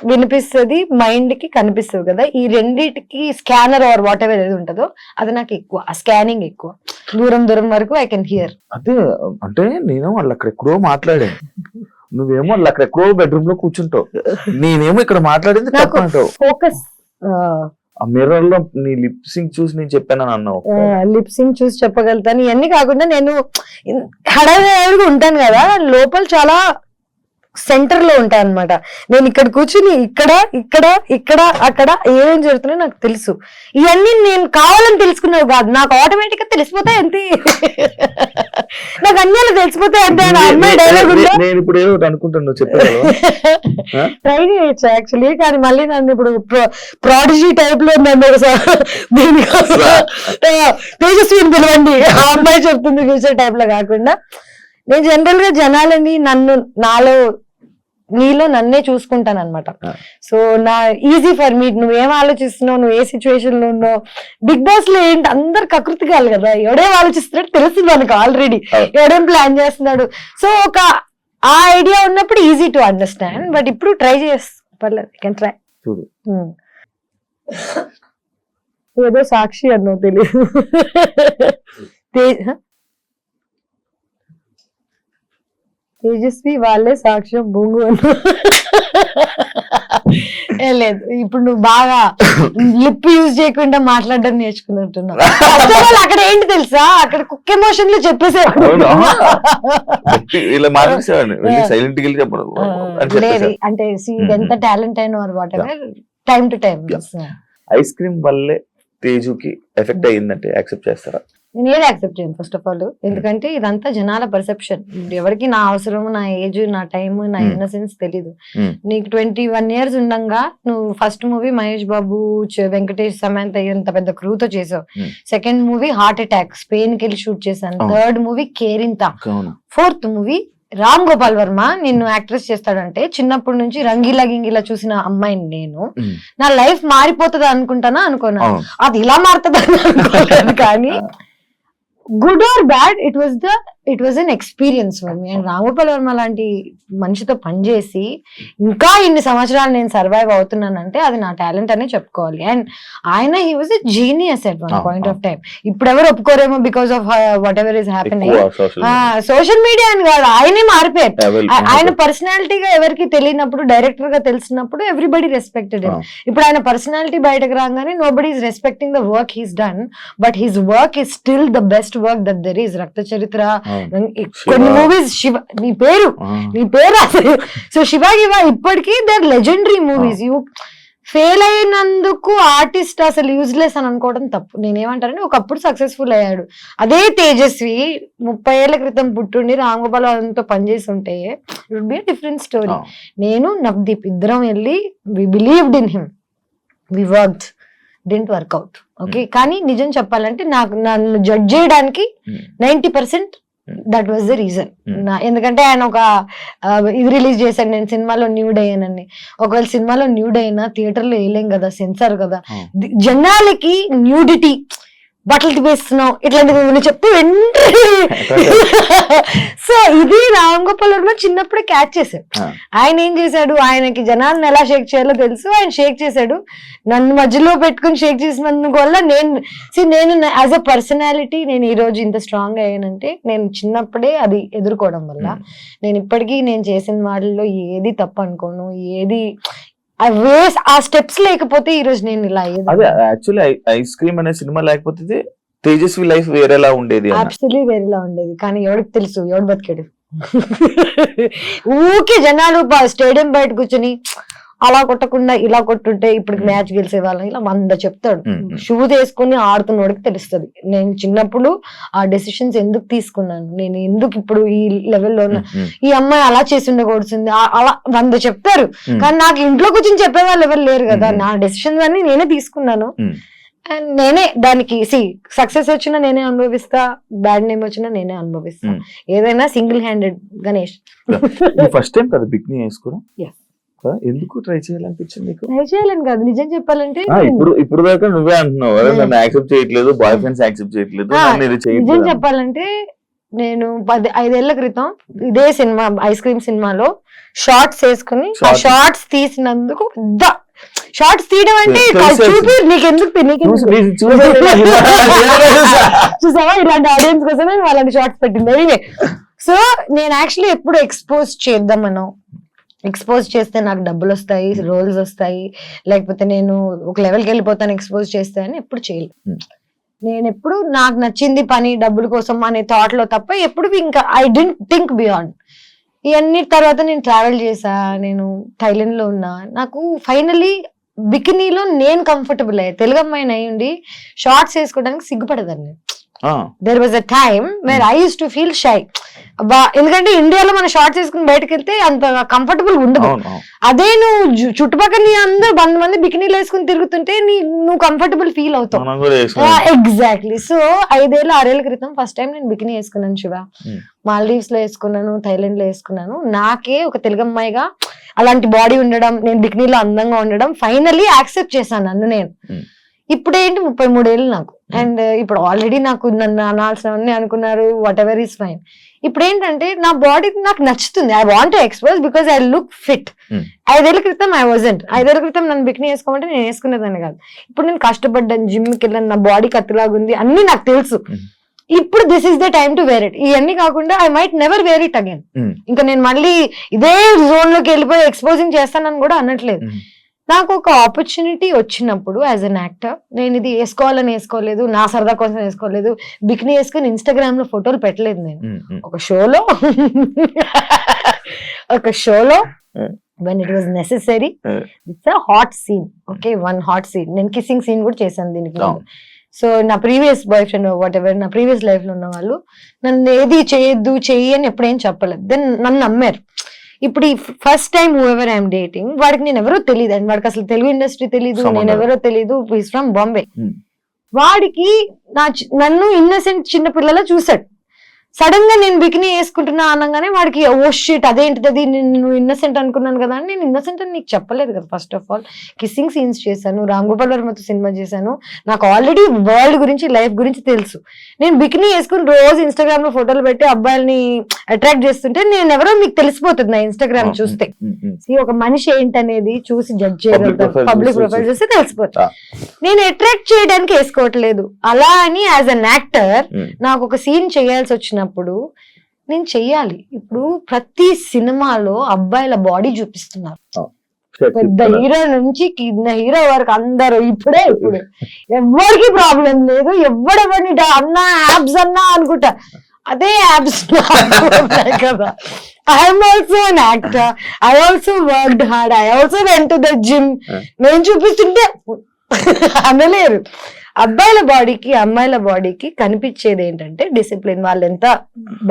వినిపిస్తుంది, మైండ్ కి కనిపిస్తుంది కదా. ఈ రెండిటికి స్కానర్ ఆర్ వాట్ ఎవర్ ఏది ఉంటుందో అది నాకు ఎక్కువ, ఆ స్కానింగ్ ఎక్కువ. దూరం దూరం వరకు ఐ కెన్ హియర్. అదే అంటే నేను వాళ్ళు అక్కడెక్కడో మాట్లాడాను, నువ్వేమో వాళ్ళు అక్కడెక్కడో బెడ్రూమ్ లో కూర్చుంటావు, నేనేమో ఇక్కడ మాట్లాడింది ఫోకస్. ఆ మిర్రర్ లో నీ లిప్ సింక్ చూసి నేను చెప్పాను అన్నావు. లిప్ సింక్ చూసి చెప్పగలుగుతాను. ఇవన్నీ కాకుండా నేను హడావిడిగా ఉంటాను కదా, లోపల చాలా సెంటర్ లో ఉంటా అనమాట. నేను ఇక్కడ కూర్చుని ఇక్కడ ఇక్కడ ఇక్కడ అక్కడ ఏమేం జరుగుతున్నాయో నాకు తెలుసు. ఇవన్నీ నేను కావాలని తెలుసుకున్నావు కాదు, నాకు ఆటోమేటిక్ గా తెలిసిపోతాయి అంతే. నాకు అన్ని అలా తెలిసిపోతాయి అంతే. అమ్మాయి డైలాగ్ నేను ఇప్పుడు ఏదో అనుకుంటున్నా ట్రై చేయొచ్చు యాక్చువల్లీ, కానీ మళ్ళీ నన్ను ఇప్పుడు ప్రాడిజీ టైప్ లో నన్ను తేజస్విని పిలవండి, ఆ అమ్మాయి చెప్తుంది ఫ్యూచర్ టైప్ లో కాకుండా, నేను జనరల్ గా జనాలని నీలో నన్నే చూసుకుంటాను అనమాట. సో నా ఈజీ ఫర్ మీ, నువ్వేం ఆలోచిస్తున్నావు, నువ్వు ఏ సిచ్యువేషన్ లో ఉన్నావు. బిగ్ బాస్ లో ఏంటి అందరు కకృతి కాదు కదా, ఎవడేం ఆలోచిస్తున్నాడు తెలుస్తుంది మనకు ఆల్రెడీ, ఎవడేం ప్లాన్ చేస్తున్నాడు. సో ఒక ఆ ఐడియా ఉన్నప్పుడు ఈజీ టు అండర్స్టాండ్. బట్ ఇప్పుడు ట్రై పర్లేదు, కెన్ ట్రై. ఏదో సాక్షి అన్నావు తెలియదు. తేజస్వి వాళ్ళే సాక్ష్యం బొంగు అన్నా. లేదు, ఇప్పుడు నువ్వు బాగా లిప్ యూజ్ చేయకుండా మాట్లాడడం నేర్చుకున్నట్టున్నావు. అక్కడ ఏంటి తెలుసా, అక్కడ కుక్ ఎమోషన్ లో చెప్పేసేవాడు. లేదు అంటే ఎంత టాలెంట్ అయినా what ever, time to time. Ice cream వల్లే తేజుకి ఎఫెక్ట్ అయ్యిందంటే యాక్సెప్ట్ చేస్తారా? నేను ఏది యాక్సెప్ట్ చేయను ఫస్ట్ ఆఫ్ ఆల్. ఎందుకంటే ఇదంతా జనాల పర్సెప్షన్. ఎవరికి నా అవసరం, నా ఏజ్, నా టైం, నా ఇన్నసెన్స్ తెలీదు. నీకు 21 years ఉండగా నువ్వు ఫస్ట్ మూవీ మహేష్ బాబు, వెంకటేష్, సమంత ఇంత పెద్ద క్రూతో చేసావు. Second movie heart attack, Spain కి వెళ్ళి షూట్ చేశాను. Third movie Kerintha. Fourth movie Ram Gopal Varma నిన్ను యాక్ట్రెస్ చేస్తాడంటే చిన్నప్పటి నుంచి రంగీలా గింగిలా చూసిన అమ్మాయిని నేను, నా లైఫ్ మారిపోతుందా అనుకుంటానా అనుకున్నాను. అది ఇలా మారుతుందా అనుకోలేదు. కానీ good or bad, it was an experience for me. And Ramagopal Varma లాంటి మనిషితో పనిచేసి ఇంకా ఇన్ని సంవత్సరాలు నేను సర్వైవ్ అవుతున్నానంటే అది నా టాలెంట్ అనే చెప్పుకోవాలి. అండ్ ఆయన he was a genius at one point of time. ఇప్పుడు ఎవరు ఒప్పుకోరేమో because of whatever is happening. Social media అని కాదు, ఆయనే మారిపోయారు. ఆయన పర్సనాలిటీగా ఎవరికి తెలియనప్పుడు, డైరెక్టర్ గా తెలిసినప్పుడు ఎవ్రీబడి రెస్పెక్టెడ్ హిమ్. ఇప్పుడు ఆయన పర్సనాలిటీ బయటకు రాగానే nobody is respecting the work he's done, but his work is still the best work that there is. రక్త చరిత్ర, కొన్ని మూవీస్, శివ, నీ పేరు అసలు. సో శివ ఇప్పటికీ their legendary movies. You fail అయినందుకు ఆర్టిస్ట్ అసలు యూజ్లెస్ అని అనుకోవడం తప్పు. నేనేమంటానంటే ఒకప్పుడు సక్సెస్ఫుల్ అయ్యాడు. అదే తేజస్వి 30 ఏళ్ల క్రితం పుట్టుండి రామ్ గోపాల్ వర్మతో పనిచేసి ఉంటే it would be a different story. నేను నవదీప్ ఇద్దరం వెళ్ళి we believed in him, we worked, didn't work out. Okay, కానీ నిజం చెప్పాలంటే నన్ను జడ్జ్ చేయడానికి 90% దట్ వాజ్ ద రీజన్. ఎందుకంటే ఆయన ఒక ఇది రిలీజ్ చేశాను నేను, సినిమాలో న్యూడ్ అయ్యానని. ఒకవేళ సినిమాలో న్యూడ్ అయినా థియేటర్ లో వేయలేం కదా, సెన్సార్ కదా. జనాలకి న్యూడిటీ, బట్టలు తిప్పేస్తున్నావు ఇట్లాంటివి చెప్తే సో ఇది రామ్ గోపాల్ వర్మ చిన్నప్పుడే క్యాచ్ చేశాడు. ఆయన ఏం చేశాడు, ఆయనకి జనాలను ఎలా షేక్ చేయాలో తెలుసు, ఆయన షేక్ చేశాడు. నన్ను మధ్యలో పెట్టుకుని షేక్ చేసినందుకు వల్ల నేను యాజ్ అ పర్సనాలిటీ నేను ఈ రోజు ఇంత స్ట్రాంగ్ అయ్యానంటే నేను చిన్నప్పుడే అది ఎదుర్కోవడం వల్ల. నేను ఇప్పటికీ నేను చేసిన వాళ్ళలో ఏది తప్పు అనుకోను, ఏది ఆ స్టెప్స్ లేకపోతే ఈ రోజు నేను ఇలా అయ్యేది. అదే యాక్చువల్లీ ఐస్ క్రీమ్ అనే సినిమా లేకపోతే తేజస్వి లైఫ్ వేరేలా ఉండేది, అబ్సల్యూట్లీ వేరేలా ఉండేది. కానీ ఎవరికి తెలుసు, ఎవడు బతికాడు. ఊకే జనాలు స్టేడియం బయట కూర్చొని అలా కొట్టకుండా ఇలా కొట్టుంటే ఇప్పుడు మ్యాచ్ గెలిచే వాళ్ళం ఇలా 100 చెప్తాడు. షూస్ వేసుకుని ఆడుతున్నోడికి తెలుస్తుంది నేను చిన్నప్పుడు ఆ డెసిషన్స్ ఎందుకు తీసుకున్నాను, నేను ఎందుకు ఇప్పుడు ఈ లెవెల్లో ఉన్నా, ఈ అమ్మాయి అలా చేసి ఉండకూడుతుంది, అలా 100 చెప్తారు. కానీ నాకు ఇంట్లో కూర్చొని చెప్పే వాళ్ళు ఎవరు లేరు కదా. నా డెసిషన్స్ అన్ని నేనే తీసుకున్నాను. అండ్ నేనే దానికి సక్సెస్ వచ్చినా నేనే అనుభవిస్తా, బ్యాడ్ నేమ్ వచ్చినా నేనే అనుభవిస్తా. ఏదైనా single handed. Ganesh first time కదా బిక్నీ వేసుకోవడం, ఎందుకు ట్రై చేయాలనిపించింది? ట్రై చేయాలని కాదు, నిజం చెప్పాలంటే ఇప్పుడు దాకా నువ్వే అంటున్నావు నన్ను యాక్సెప్ట్ చేయట్లేదు, బాయ్ ఫ్రెండ్స్ యాక్సెప్ట్ చేయట్లేదు. నిజం చెప్పాలంటే నేను 5 ఏళ్ల క్రితం ఇదే సినిమా ఐస్ క్రీమ్ సినిమాలో షార్ట్స్ వేసుకుని ఆ షార్ట్స్ తీసినందుకు షార్ట్స్ తీయడం అంటే చూపి నీకెందుకు చూసావా ఇలాంటి ఆడియన్స్ కోసమే వాళ్ళని షార్ట్స్ పెట్టింది. సో నేను యాక్చువల్లీ ఎప్పుడు ఎక్స్పోజ్ చేద్దామనో, ఎక్స్పోజ్ చేస్తే నాకు డబ్బులు వస్తాయి, రోల్స్ వస్తాయి, లేకపోతే నేను ఒక లెవెల్కి వెళ్ళిపోతాను ఎక్స్పోజ్ చేస్తే అని ఎప్పుడు చేయలేదు. నేను ఎప్పుడు నాకు నచ్చింది పని డబ్బుల కోసం అనే థాట్ లో తప్ప ఎప్పుడు ఇంకా ఐ డెంట్ థింక్ బియాండ్. ఇవన్నీ తర్వాత నేను ట్రావెల్ చేసా, నేను థైలాండ్ లో ఉన్నా. నాకు ఫైనలీ బికినీలో నేను కంఫర్టబుల్ అయ్యా. తెలుగు అమ్మాయిని అయి ఉండి షార్ట్స్ వేసుకోవడానికి సిగ్గుపడదాన్ని. There was a time where I use to feel shy. ఎందుకంటే ఇండియాలో మన షార్ట్స్ వేసుకుని బయటకు వెళ్తే అంత కంఫర్టబుల్ ఉండదు. అదే నువ్వు చుట్టుపక్కల నీ అందరు 100 మంది బికినీలు వేసుకుని తిరుగుతుంటే నువ్వు కంఫర్టబుల్ ఫీల్ అవుతావు. ఎగ్జాక్ట్లీ. సో 5-6 ఏళ్ల క్రితం ఫస్ట్ టైం నేను బికినీ వేసుకున్నాను శివ. మాల్దీవ్స్ లో వేసుకున్నాను, థైలాండ్ లో వేసుకున్నాను. నాకే ఒక తెలుగు అమ్మాయిగా అలాంటి బాడీ ఉండడం, నేను బికినీలో అందంగా ఉండడం ఫైనల్లీ యాక్సెప్ట్ చేశాను నన్ను నేను. ఇప్పుడు ఏంటి 33 ఏళ్ళు నాకు. అండ్ ఇప్పుడు ఆల్రెడీ నాకు నన్ను అనాల్సినవన్నీ అనుకున్నారు, వాట్ ఎవర్ ఈస్ ఫైన్. ఇప్పుడు ఏంటంటే నా బాడీ నాకు నచ్చుతుంది. I want to expose because I look fit. 5 ఏళ్ల క్రితం ఐ వాజంట్. 5 ఏళ్ల క్రితం నన్ను బికినీ వేసుకోమంటే నేను వేసుకునేదాన్ని కాదు. ఇప్పుడు నేను కష్టపడ్డాను, జిమ్కి వెళ్ళాను, నా బాడీ కత్తిలాగుంది, అన్ని నాకు తెలుసు. ఇప్పుడు this is the time to wear it. ఇవన్నీ కాకుండా I might never wear it again. ఇంకా నేను మళ్ళీ ఇదే జోన్ లోకి వెళ్ళిపోయి ఎక్స్పోజింగ్ చేస్తానని కూడా అనట్లేదు. నాకు ఒక ఆపర్చునిటీ వచ్చినప్పుడు యాజ్ అన్ యాక్టర్ నేను ఇది వేసుకోవాలని వేసుకోలేదు, నా సరదా కోసం వేసుకోలేదు. బికినీ వేసుకుని ఇన్స్టాగ్రామ్ లో ఫోటోలు పెట్టలేదు నేను. ఒక షోలో when it was necessary, it's a hot scene, okay, one hot scene. నేను కిస్సింగ్ సీన్ కూడా చేశాను దీనికి. సో నా previous boy friend what ever, నా ప్రీవియస్ లైఫ్ లో ఉన్న వాళ్ళు నన్ను ఏది చేయొద్దు చెయ్యి అని ఎప్పుడేం చెప్పలేదు. దెన్ నన్ను నమ్మారు. ఇప్పుడు ఈ first time who ever I'm dating వాడికి నేను ఎవరో తెలియదు అండి. వాడికి అసలు తెలుగు ఇండస్ట్రీ తెలీదు, నేను ఎవరో తెలీదు. Is from Bombay. వాడికి నన్ను ఇన్నసెంట్ చిన్న పిల్లలా చూసాడు. సడన్ గా నేను బికినీ వేసుకుంటున్నా అనగానే వాడికి ఓ షిట్ అదేంటిది, నేను ఇన్నసెంట్ అనుకున్నాను కదా అని. నేను ఇన్నసెంట్ అని నీకు చెప్పలేదు కదా. First of all kissing scenes చేశాను, రామ్ గోపాల్ వర్మతో సినిమా చేశాను, నాకు ఆల్రెడీ వరల్డ్ గురించి లైఫ్ గురించి తెలుసు. నేను బికినీ వేసుకుని రోజు ఇన్స్టాగ్రామ్ లో ఫోటోలు పెట్టి అబ్బాయిల్ని అట్రాక్ట్ చేస్తుంటే నేను ఎవరో మీకు తెలిసిపోతుంది నా ఇన్స్టాగ్రామ్ చూస్తే. ఒక మనిషి ఏంటనేది చూసి జడ్జ్ చేయగలుగుతారు, పబ్లిక్ ప్రొఫైల్ చూస్తే తెలిసిపోతుంది. నేను అట్రాక్ట్ చేయడానికి వేసుకోవట్లేదు. అలా అని యాజ్ అన్ యాక్టర్ నాకు ఒక సీన్ చేయాల్సి వచ్చినప్పుడు నేను చెయ్యాలి. ఇప్పుడు ప్రతి సినిమాలో అబ్బాయిల బాడీ చూపిస్తున్నారు, పెద్ద హీరో నుంచి కింద హీరో వరకు అందరూ. ఇప్పుడు ఎవరికి ప్రాబ్లం లేదు, ఎవడెవరిని అన్నా యాబ్స్ అన్నా అనుకుంటా. అదే యాబ్స్ కదా. I'm also an actor, I also worked hard, I also went to the gym. నేను చూపిస్తుంటే అనలేరు. అబ్బాయిల బాడీకి అమ్మాయిల బాడీకి కనిపించేది ఏంటంటే డిసిప్లిన్. వాళ్ళు ఎంత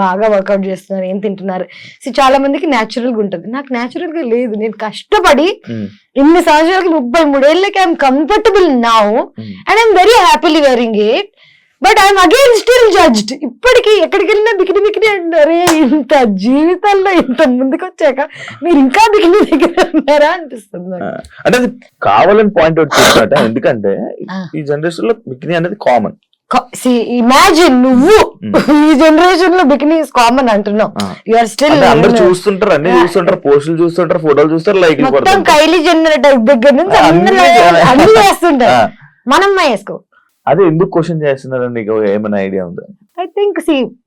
బాగా వర్కౌట్ చేస్తున్నారు, ఏం తింటున్నారు. చాలా మందికి న్యాచురల్ గా ఉంటుంది, నాకు న్యాచురల్ గా లేదు. నేను కష్టపడి ఇన్ని సంవత్సరాలకి 33 ఏళ్ళకి I'm comfortable now and I'm very happily wearing it. But I'm again still judged. ఇప్పటికీ ఎక్కడికి వెళ్ళినా బికినీ బికినీ అంటారే. ఇంత జీవితంలో ఇంత ముందుకు వచ్చాక మీరు ఇంకా బికినీ దగ్గర ఉన్నారా అనిపిస్తుంది. అంటే అది కావాలని పాయింట్ అవుట్ చేసినట్ట. ఎందుకంటే ఈ జనరేషన్ లో బికినీ అనేది కామన్. ఇమాజిన్ నువ్వు ఈ జనరేషన్ లో బికినీ ఇస్ కామన్ అంటున్నావు. యూఆర్ స్టిల్ అందరూ చూస్తుంటారు, అన్ని చూస్తుంటారు, పోస్టులు చూస్తుంటారు, ఫోటోలు చూస్తారు, లైక్ మొత్తం కైలీ జెన్నర్ దగ్గర నుంచి అన్ని వేస్తుంటారు. మనం వేసుకో. అదే ఎందుకు క్వశ్చన్ చేస్తున్నారు, నీకు ఏమైనా ఐడియా ఉందా? ఐ థింక్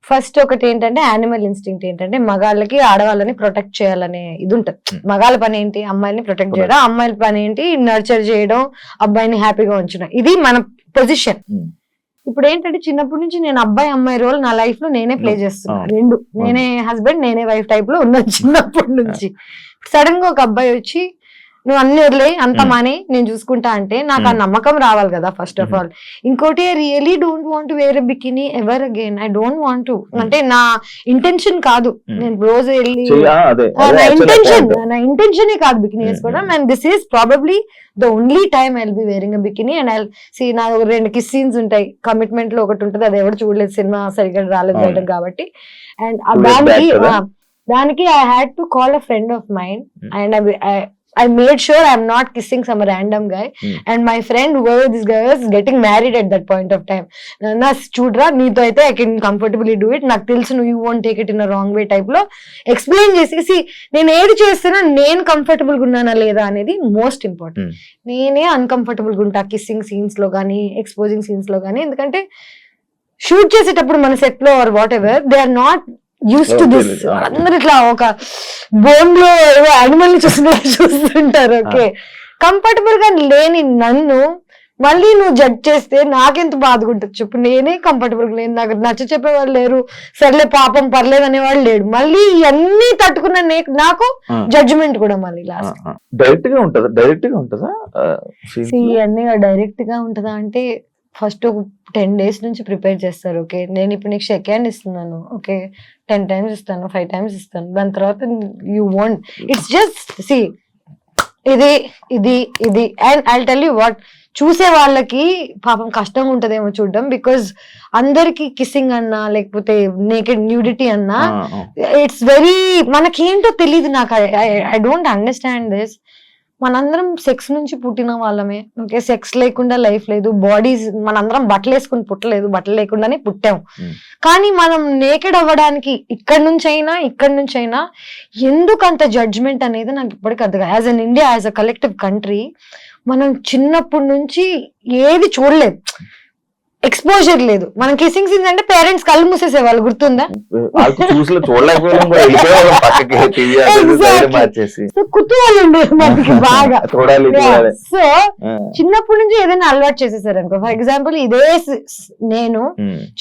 ఫస్ట్ ఒకటి ఏంటంటే యానిమల్ ఇన్స్టింక్ట్ ఏంటంటే మగాళ్ళకి ఆడవాళ్ళని ప్రొటెక్ట్ చేయాలనే ఇది ఉంటది. మగాళ్ళ పని ఏంటి, అమ్మాయిని ప్రొటెక్ట్ చేయడం. అమ్మాయిల పని ఏంటి, నర్చర్ చేయడం, అబ్బాయిని హ్యాపీగా ఉంచడం. ఇది మన పొజిషన్. ఇప్పుడు ఏంటంటే చిన్నప్పటి నుంచి నేను అబ్బాయి అమ్మాయి రోల్ నా లైఫ్ లో నేనే ప్లే చేస్తున్నా. రెండు, నేనే హస్బెండ్ నేనే వైఫ్ టైప్ లో ఉన్నాను చిన్నప్పటి నుంచి. సడన్ గా ఒక అబ్బాయి వచ్చి నువ్వు అన్ని వదిలే అంత మానే నేను చూసుకుంటా అంటే నాకు ఆ నమ్మకం రావాలి కదా ఫస్ట్ ఆఫ్ ఆల్. ఇంకోటి I really don't want wear a bikini ever again. I don't want to. అంటే నా ఇంటెన్షన్ కాదు, నేను రోజు వెళ్ళి నా ఇంటెన్షన్ కాదు బికినీ వేసుకోవడం. And this is probably the only time I will be wearing a bikini. And I see నా 2 కిస్ సీన్స్ ఉంటాయి. కమిట్మెంట్ లో ఒకటి ఉంటుంది, అది ఎవరు చూడలేదు, సినిమా సరిగ్గా రాలేదు కాబట్టి. అండ్ దానికి I had to call a friend of mind and I made sure I'm not kissing some random guy. And my friend, whoever this guy was, getting married at that point of time. Na chudra neeto aithe I can comfortably do it. నాకు తెలుసు you won't take it in a wrong way type లో explain చేసి నేను ఏది చేస్తున్నా నేను comfortable గా ఉన్నానా లేదా అనేది మోస్ట్ ఇంపార్టెంట్. నేనే అన్కంఫర్టబుల్ గా ఉంటా కిస్సింగ్ సీన్స్ లో కానీ ఎక్స్పోజింగ్ సీన్స్ లో కానీ. ఎందుకంటే షూట్ చేసేటప్పుడు మన సెట్ లో or whatever they are not use to this. అందరు ఇట్లా ఒక బోన్ లో యానిమల్ ని చూస్తుంటారు. ఓకే, కంఫర్టబుల్ గా లేని నన్ను మళ్ళీ నువ్వు జడ్జ్ చేస్తే నాకెంత బాధగా ఉంటుంది చెప్పు. నేనే కంఫర్టబుల్ లేను, నాకు నచ్చ చెప్పేవాళ్ళు లేరు, సర్లే పాపం పర్లేదు అనేవాళ్ళు లేడు. మళ్ళీ ఇవన్నీ తట్టుకున్న నాకు జడ్జిమెంట్ కూడా మళ్ళీ లాస్ట్. డైరెక్ట్ గా ఉంటదా ఇవన్నీ డైరెక్ట్ గా ఉంటదా అంటే ఫస్ట్ ఒక 10 days నుంచి ప్రిపేర్ చేస్తారు. ఓకే నేను ఇప్పుడు నీకు షేక్ హ్యాండ్ ఇస్తున్నాను, ఓకే 10 times ఇస్తాను, 5 times ఇస్తాను, దాని తర్వాత you want it's just see ఇది ఇది ఇది and I tell you what, చూసే వాళ్ళకి పాపం కష్టంగా ఉంటదేమో చూడడం. బికాజ్ అందరికి కిస్సింగ్ అన్నా లేకపోతే నేకెడ్ న్యూడిటీ అన్నా ఇట్స్ వెరీ మనకేంటో తెలియదు. నాకు ఐ డోంట్ అండర్స్టాండ్ దిస్. మనందరం సెక్స్ నుంచి పుట్టిన వాళ్ళమే, ఓకే సెక్స్ లేకుండా లైఫ్ లేదు. బాడీస్ మనందరం బట్టలు వేసుకుని పుట్టలేదు, బట్టలు లేకుండానే పుట్టాం. కానీ మనం నేకెడ్ అవ్వడానికి ఇక్కడి నుంచి అయినా ఎందుకు అంత జడ్జ్మెంట్ అనేది నాకు ఇప్పటికీ అర్థం. As an India, as a collective country మనం చిన్నప్పటి నుంచి ఏది చూడలేదు, ఎక్స్పోజర్ లేదు. మనం కిసింగ్ సీన్స్ అంటే పేరెంట్స్ కళ్ళు మూసేసేవాళ్ళు, గుర్తుందా? సో కుతూహలం ఉండేది మనకి బాగా. సో చిన్నప్పటి నుంచి ఏదైనా అలవాటు చేసేసారు అనుకో. ఫర్ ఎగ్జాంపుల్ ఇదే నేను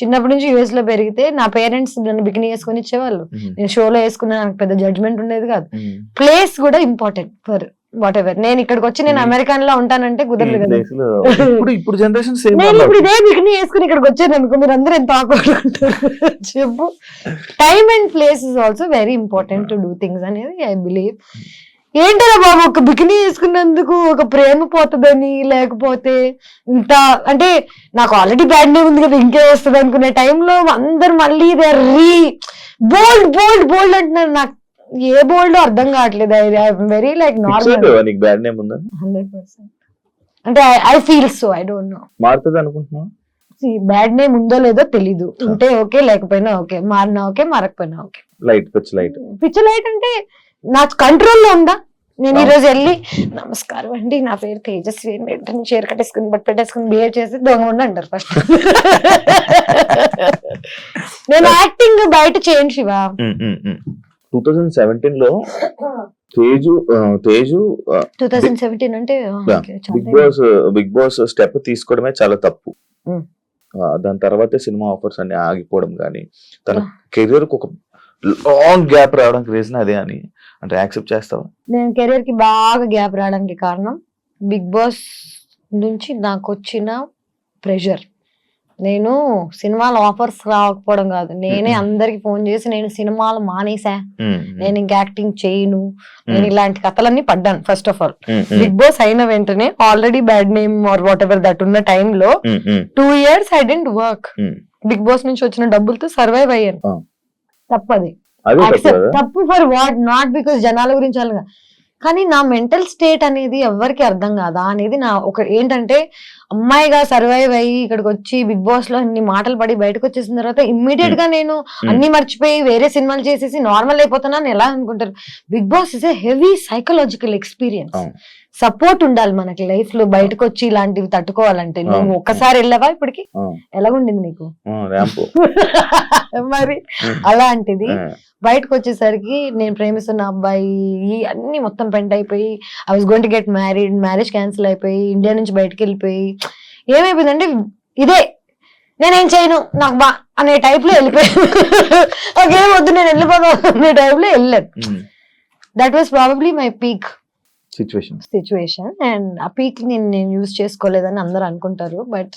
చిన్నప్పటి నుంచి యుఎస్ లో పెరిగితే నా పేరెంట్స్ నన్ను బికినీ వేసుకొని ఇచ్చేవాళ్ళు, నేను షోలో వేసుకున్నా, నాకు పెద్ద జడ్జ్మెంట్ ఉండేది కాదు. ప్లేస్ కూడా ఇంపార్టెంట్ ఫర్ వాట్ ఎవర్. నేను ఇక్కడికి వచ్చి నేను అమెరికన్ లో ఉంటానంటే కుదరదు కదా. నేను ఇప్పుడు ఇదే బికినీ వేసుకుని ఇక్కడికి వచ్చాను అనుకో, మీరు అందరూ ఎంత ఆక్వర్డ్ ఉంటారు చెప్పు. Time and place is also very important to do things అనేది ఐ బిలీవ్. ఏంటరా బాబు ఒక బికినీ వేసుకున్నందుకు ఒక ప్రేమ పోతుందని, లేకపోతే ఇంత అంటే నాకు ఆల్రెడీ బ్యాడ్ నేమ్ ఉంది కదా ఇంకే వస్తుంది అనుకునే టైంలో అందరు మళ్ళీ బోల్డ్ బోల్డ్ బోల్డ్ అంటున్నారు. నాకు ఏ బోల్డ్ అర్థం కావట్లేదు. Very like normal 100%. అంటే I feel so I don't know మారుతుంది అనుకుంటున్నా. బ్యాడ్ నేమ్ ఉందో లేదో తెలీదు, ఉంటే ఓకే లేకపోయినా ఓకే, మారినా ఓకే మారకపోయినా ఓకే. పిచ్చి లైట్ అంటే నా కంట్రోల్లో ఉందా? నేను ఈ రోజు వెళ్ళి నమస్కారం అండి నా పేరు తేజస్వి వెంటనే చీర కట్టేసుకుని బట్ పెట్టేసుకుని బిహేవ్ చేసి దొంగ ఉండి అంటారు ఫస్ట్. నేను యాక్టింగ్ బయట చేయను శివ. 2017 లో తేజు 2017 అంటే బిగ్ బాస్ స్టెప్ తీసుకోవడమే చాలా తప్పు. దాని తర్వాత సినిమా ఆఫర్స్ అన్ని ఆగిపోవడం కానీ తన కెరీర్ కు ఒక లాంగ్ గ్యాప్ రావడానికి రీజన్ అదే అని అంటే యాక్సెప్ట్ చేస్తావా? నేను కెరీర్ కి బాగా గ్యాప్ రావడానికి కారణం బిగ్ బాస్ నుంచి నాకు వచ్చిన ప్రెషర్. నేను సినిమాల ఆఫర్స్ రాకపోవడం కాదు, నేనే అందరికి ఫోన్ చేసి నేను సినిమాలు మానేసా, నేను ఇంక యాక్టింగ్ చేయను, నేను ఇలాంటి కథలన్నీ పడ్డాను. First of all Bigg Boss అయిన వెంటనే already bad name or whatever that ఉన్న టైంలో 2 years I didn't work. Bigg Boss నుంచి వచ్చిన డబ్బులతో సర్వైవ్ అయ్యాను. తప్పది, తప్పు ఫర్ వాట్, నాట్ బికాస్ జనాల గురించి అలాగా, కానీ నా మెంటల్ స్టేట్ అనేది ఎవరికి అర్థం కాదా అనేది నా ఒక ఏంటంటే, అమ్మాయిగా సర్వైవ్ అయ్యి ఇక్కడికి వచ్చి బిగ్ బాస్ లో అన్ని మాటలు పడి బయటకు వచ్చేసిన తర్వాత ఇమ్మీడియట్ గా నేను అన్ని మర్చిపోయి వేరే సినిమాలు చేసేసి నార్మల్ అయిపోతానని ఎలా అనుకుంటారు? Bigg Boss is a heavy psychological experience. Support ఉండాలి మనకి లైఫ్ లో, బయటకు వచ్చి ఇలాంటివి తట్టుకోవాలంటే. నువ్వు ఒక్కసారి వెళ్ళావా ఇప్పటికి? ఎలాగుండింది నీకు? మరి అలాంటిది బయటకు వచ్చేసరికి నేను ప్రేమిస్తున్న అబ్బాయి అన్ని మొత్తం పెంట్ అయిపోయి, I was going to get married, marriage cancel అయిపోయి ఇండియా నుంచి బయటకు వెళ్ళిపోయి ఏమైపోయిందంటే ఇదే నేనేం చేయను నాకు బా అనే టైప్ లో వెళ్ళిపోయాను. ఓకేం వద్దు నేను వెళ్ళిపోతాను అనే టైప్ లో వెళ్ళాను. That was probably my peak situation. And ఆ పీక్ నేను యూజ్ చేసుకోలేదని అందరు అనుకుంటారు, but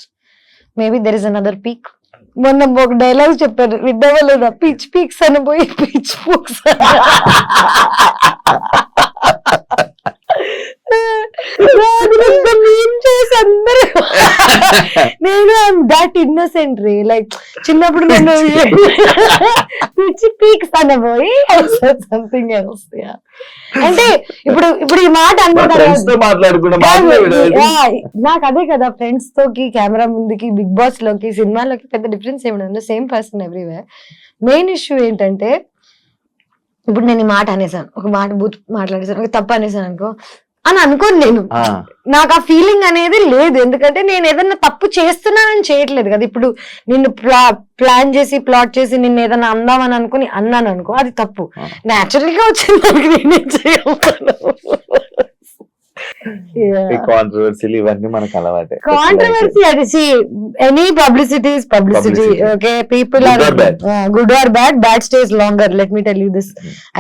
maybe there is another peak. మొన్న ఒక డైలాగ్ చెప్పారు, విడ్డవలేదా, పిచ్ పీక్స్ అని పోయి పిచ్ పూక్స్. నేను I'm that innocent ray, like చిన్నప్పుడు నేను పిచ్ పీక్స్ అనబోయి సంథింగ్ ఎల్స్. అంటే ఇప్పుడు ఈ మాట నాకు అదే కదా, ఫ్రెండ్స్ తోకి కెమెరా ముందుకి బిగ్ బాస్ లోకి సినిమాలోకి పెద్ద డిఫరెన్స్ ఏమి, same person everywhere. Main issue ఏంటంటే ఇప్పుడు నేను ఈ మాట అనేసాను, ఒక మాట బూత్ మాట్లాడేసాను, ఒక తప్పు అనేసాను అనుకో అని అనుకోను నేను. నాకు ఆ ఫీలింగ్ అనేది లేదు, ఎందుకంటే నేను ఏదన్నా తప్పు చేస్తున్నానని చేయట్లేదు కదా. ఇప్పుడు నిన్ను ప్లాన్ చేసి ప్లాట్ చేసి నిన్ను ఏదైనా అందామని అనుకుని అన్నాను అనుకో, అది తప్పు. న్యాచురల్ గా వచ్చింది, నేనేం చేయగలను. ఈ కాంట్రవర్సీలు ఇవన్నీ మనకు అలవాటే. కాంట్రవర్సీ అది any publicity is publicity. Publicity. Okay, people Good or or bad. Good or bad, bad stays longer. Let me tell you this,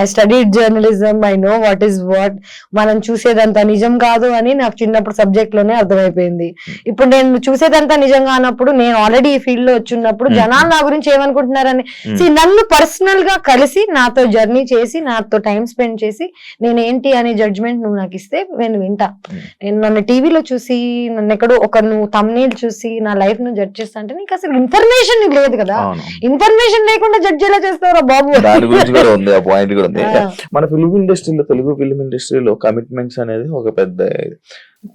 I studied journalism, I know what is what. మనం చూసేదంతా నిజం కాదు అని నాకు చిన్నప్పుడు subject లోనే అర్థమైపోయింది. ఇప్పుడు నేను చూసేదంతా నిజంగా అన్నప్పుడు, నేను ఆల్రెడీ ఈ ఫీల్డ్ లో వచ్చినప్పుడు జనాలు నా గురించి ఏమనుకుంటున్నారని నన్ను పర్సనల్ గా కలిసి నాతో జర్నీ చేసి నాతో టైం స్పెండ్ చేసి నేను ఏంటి అనే జడ్జ్మెంట్ నువ్వు నాకు ఇస్తే నేను వింటా. నేను నన్ను టీవీలో చూసి నన్ను ఎక్కడో ఒక నువ్వు thumbnail చూసి నా లైఫ్ ను జడ్జ్ చేస్తా అంటే నీకు అసలు ఇన్ఫర్మేషన్ లేదు కదా. ఇన్ఫర్మేషన్ లేకుండా జడ్జ్ ఎలా చేస్తారా బాబు? దాని గురించి కూడా ఉంది, ఆ పాయింట్ కూడా ఉంది. మన ఫిల్మ్ ఇండస్ట్రీలో, తెలుగు ఫిల్మ్ ఇండస్ట్రీలో కమిట్మెంట్స్ అనేది ఒక పెద్ద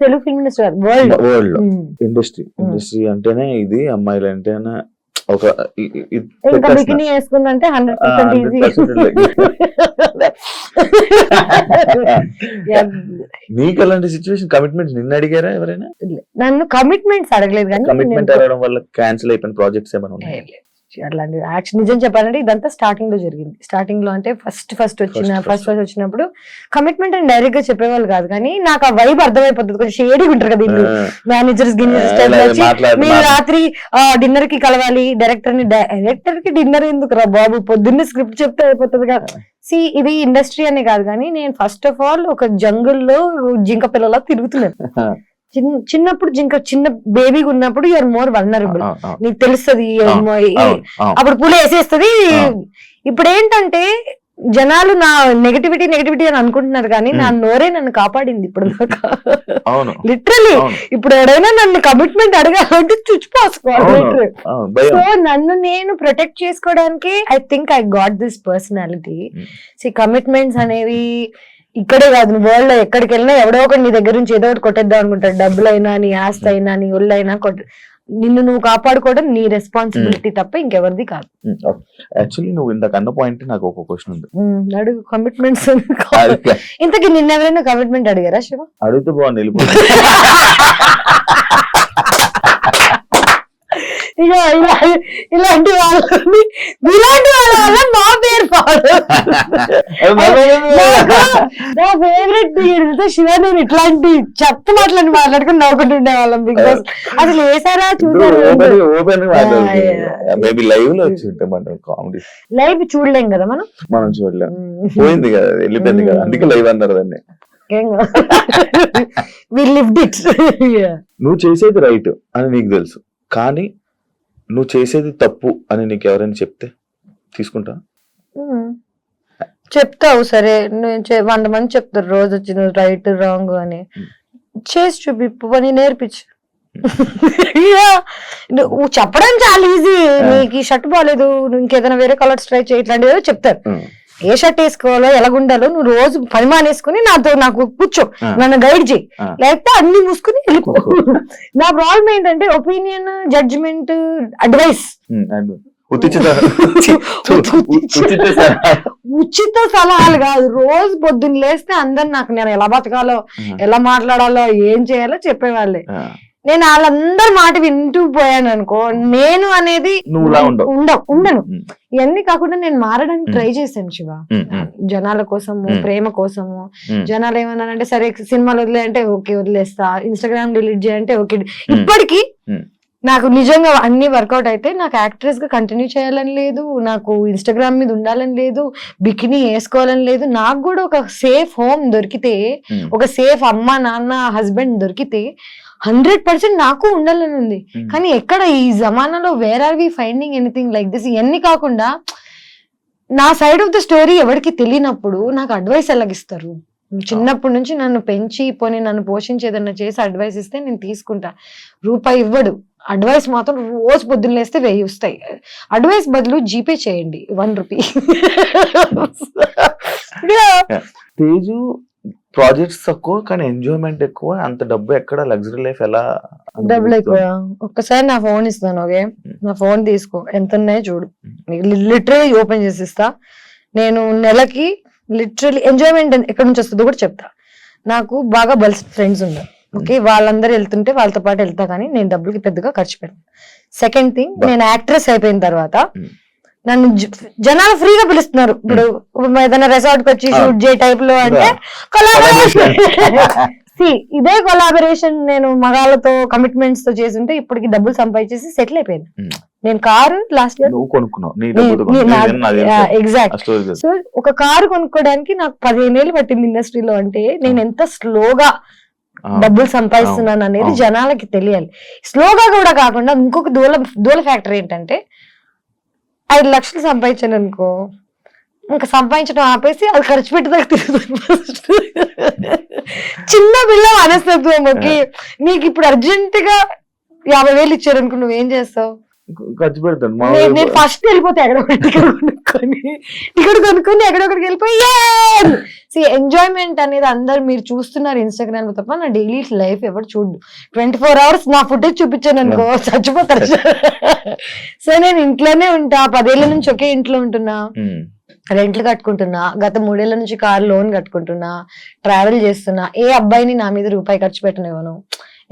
తెలుగు ఫిల్మ్ ఇండస్ట్రీ వరల్డ్ లో ఇండస్ట్రీ అంటేనే ఇది, అమ్మాయిలు అంటేనే ఒక ఇంకా బికినీ వేసుకుందంటే 100% ఈజీ. నీకు అలాంటి సిచ్యువేషన్ కమిట్మెంట్స్ నిన్ను అడిగారా ఎవరైనా? నన్ను కమిట్మెంట్స్ అడగలేదు కానీ కమిట్మెంట్ అడగడం వల్ల క్యాన్సిల్ అయిపోయిన ప్రాజెక్ట్స్ ఏమైనా ఉన్నాయి? అట్లాంటి యాక్చువల్ నిజం చెప్పాలంటే ఇదంతా స్టార్టింగ్ లో జరిగింది. స్టార్టింగ్ లో అంటే ఫస్ట్ వచ్చినప్పుడు కమిట్మెంట్ అని డైరెక్ట్ గా చెప్పేవాళ్ళు కాదు, కానీ నాకు ఆ వైబ్ అర్థమైపోతుంది. కొంచెం షేడీగా ఉంటారు కదా ఇల్లు, మేనేజర్స్ మీరు రాత్రి డిన్నర్ కి కలవాలి, డైరెక్టర్ కి డిన్నర్ ఎందుకు రా బాబు, పొద్దున్నే స్క్రిప్ట్ చెప్తే అయిపోతుంది కదా. ఇది ఇండస్ట్రీ అని కాదు, కానీ నేను ఫస్ట్ ఆఫ్ ఆల్ ఒక జంగుల్లో జింక పిల్లలా తిరుగుతున్నాను. చిన్నప్పుడు చిన్న బేబీగా ఉన్నప్పుడు యూఆర్ మోర్ వల్నరబుల్, నీకు తెలుస్తుంది. అప్పుడు పూల వేసేస్తుంది. ఇప్పుడు ఏంటంటే జనాలు నా నెగటివిటీ అని అనుకుంటున్నారు, కానీ నా నోరే నన్ను కాపాడింది ఇప్పుడు దాకా. లిటరలీ ఇప్పుడు ఎవరైనా నన్ను కమిట్మెంట్ అడగాలంటే చుచ్చిపోసుకోవాలి. సో నన్ను నేను ప్రొటెక్ట్ చేసుకోవడానికి I think I got this personality. Commitments అనేవి ఇక్కడే కాదు, వరల్డ్ లో ఎక్కడికి వెళ్ళినా ఎవడో ఒకటి నీ దగ్గర నుంచి ఏదో ఒకటి కొట్టేద్దాం అనుకుంటాడు. డబ్బులైనా, నీ ఆస్తి అయినా, నీ ఒళ్ళైనా నిన్ను నువ్వు కాపాడుకోవడం నీ రెస్పాన్సిబిలిటీ తప్ప ఇంకెవరిది కాదు. యాక్చువల్లీ నువ్వు ఇంతకు అన్న పాయింట్ నాకు ఒక క్వశ్చన్ ఉంది. అడుగు. కమిట్మెంట్స్ ఇంతకీ నిన్న ఎవరైనా కమిట్మెంట్ అడిగారా శివ? అడిగితే బాగుంది, వెళ్ళిపోతుంది. ఇలాంటి వాళ్ళ వల్ల మా పేరు నా ఫేవరెట్ శివ. నేను ఇట్లాంటి చెత్త మాటలని మాట్లాడుకుని నవ్వుకుంటుండే వాళ్ళం. బిగ్ బాస్ అసలు వేసారా చూసారు? లైవ్ చూడలేం కదా మనం చూడలేం, పోయింది కదా, వెళ్ళిపోయింది కదా, అందుకే లైవ్ అన్నారు దాన్ని. నువ్వు చేసేది రైట్ అని నీకు తెలుసు, కానీ నువ్వు చేసేది తప్పు అని నీకు ఎవరైనా చెప్తే తీసుకుంటా? చెప్తావు. సరే, 100 మంది చెప్తారు రోజు వచ్చి నువ్వు రైట్ రాంగ్ అని. చేసి చూపి పని నేర్పించు. నువ్వు చెప్పడం చాలా ఈజీ. నీకు ఈ షర్ట్ బాగాలేదు, నువ్వు ఇంకేదైనా వేరే కలర్స్ ట్రై చేయి, ఇట్లాంటివి చెప్తారు. ఏ షర్ట్ వేసుకోవాలో, ఎలాగుండాలో నువ్వు రోజు పని మానేసుకుని నాకు కూర్చో, నన్ను గైడ్ చేయి, లేకపోతే అన్ని మూసుకుని వెళ్ళిపో. నా ప్రాబ్లం ఏంటంటే ఒపీనియన్, జడ్జిమెంట్, అడ్వైస్, ఉచిత సలహాలు కాదు. రోజు పొద్దున్న లేస్తే అందరు నాకు నేను ఎలా బతకాలో, ఎలా మాట్లాడాలో, ఏం చేయాలో చెప్పేవాళ్ళే. నేను వాళ్ళందరి మాట వింటూ పోయాను అనుకో, నేను అనేది ఉండను. ఇవన్నీ కాకుండా నేను మారడానికి ట్రై చేశాను శివ, జనాల కోసము, ప్రేమ కోసము. జనాలు ఏమన్నారంటే సరే సినిమాలు వదిలేయంటే ఓకే వదిలేస్తా, ఇన్స్టాగ్రామ్ డిలీట్ చేయంటే ఓకే. ఇప్పటికీ నాకు నిజంగా అన్ని వర్కౌట్ అయితే నాకు యాక్ట్రెస్ గా కంటిన్యూ చేయాలని లేదు, నాకు ఇన్స్టాగ్రామ్ మీద ఉండాలని లేదు, బికినీ వేసుకోవాలని లేదు. నాకు కూడా ఒక సేఫ్ హోమ్ దొరికితే, ఒక సేఫ్ అమ్మ నాన్న హస్బెండ్ దొరికితే 100% నాకు ఉండాలని ఉంది. కానీ ఎక్కడ ఈ జమానాలో where are we finding anything like this? ఇవన్నీ కాకుండా నా సైడ్ ఆఫ్ ద స్టోరీ ఎవరికి తెలియనప్పుడు నాకు అడ్వైస్ ఎలాగిస్తారు? చిన్నప్పటి నుంచి నన్ను పెంచి పోనీ నన్ను పోషించి ఏదన్నా చేసి అడ్వైస్ ఇస్తే నేను తీసుకుంటా. రూపాయి ఇవ్వడు, అడ్వైస్ మాత్రం రోజు పొద్దున్న లేస్తే 1000 వస్తాయి. అడ్వైస్ బదులు జీపే చేయండి 1 రూపీ. తేజు ప్రాజెక్ట్స్ తక్కువ కానీ ఎంజాయ్మెంట్ ఎక్కువ, అంత డబ్బు ఎక్కడ, లగ్జరీ లైఫ్ ఎలా? డబ్బులు ఎక్కువ. ఒక్కసారి నా ఫోన్ ఇస్తాను, ఓకే, నా ఫోన్ తీసుకో, ఎంత ఉన్నాయో చూడు, లిటరలీ ఓపెన్ చేసి ఇస్తా. నేను నెలకి లిటరలీ ఎంజాయ్మెంట్ ఎక్కడి నుంచి వస్తుందో కూడా చెప్తా. నాకు బాగా బల్స్ ఫ్రెండ్స్ ఉన్నారు, ఓకే, వాళ్ళందరూ వెళ్తుంటే వాళ్ళతో పాటు వెళ్తా, కానీ నేను డబ్బులకి పెద్దగా ఖర్చు పెట్టాను. సెకండ్ థింగ్, నేను యాక్ట్రెస్ అయిపోయిన తర్వాత నన్ను జనాలు ఫ్రీగా పిలుస్తున్నారు. ఇప్పుడు ఏదైనా రిసార్ట్ కి వచ్చి షూట్ చేయ టైప్ లో అంటే ఇదే కొలాబరేషన్ నేను మగాళ్ళతో కమిట్మెంట్స్ తో చేస్తుంటే ఇప్పటికి డబ్బులు సంపాదించేసి సెటిల్ అయిపోయింది. నేను కారు లాస్ట్ ఇయర్ నువ్వు కొనుక్కున్నావు, నీ డబ్బుతో కొనుక్కున్నావు. నాకు తెలుసు. ఎగ్జాక్ట్. ఆ story తెలుసు. సో ఒక కారు కొనుక్కోవడానికి నాకు 15 ఏళ్ళు పట్టింది ఇండస్ట్రీలో. అంటే నేను ఎంత స్లోగా డబ్బులు సంపాదిస్తున్నాను అనేది జనాలకి తెలియాలి. స్లోగా కూడా కాకుండా ఇంకొక దూల ఫ్యాక్టర్ ఏంటంటే 5 లక్షలు సంపాదించాను అనుకో, ఇంకా సంపాదించడం ఆపేసి అది ఖర్చు పెట్టేదాకా తిరుగుతాను. చిన్న పిల్ల మనస్తత్వంకి నీకు ఇప్పుడు అర్జెంట్ గా 50,000 ఇచ్చారు అనుకో, నువ్వేం చేస్తావు? ఖర్చు పెడతాను. నేను ఫస్ట్ వెళ్ళిపోతే టికెట్ కొనుక్కొని ఎక్కడొక్కడికి వెళ్ళిపోయి ఎంజాయ్మెంట్ అనేది అందరు మీరు చూస్తున్నారు ఇన్స్టాగ్రామ్ లో తప్ప నా డైలీ లైఫ్ ఎవరు చూడు. 24 hours నా ఫుటేజ్ చూపించాను అనుకో చచ్చిపోతారు. సో నేను ఇంట్లోనే ఉంటా, 10 ఏళ్ల నుంచి ఒకే ఇంట్లో ఉంటున్నా, రెంట్లు కట్టుకుంటున్నా, గత 3 ఏళ్ల నుంచి కార్ లోన్ కట్టుకుంటున్నా, ట్రావెల్ చేస్తున్నా. ఏ అబ్బాయిని నా మీద రూపాయి ఖర్చు పెట్టనివ్వను,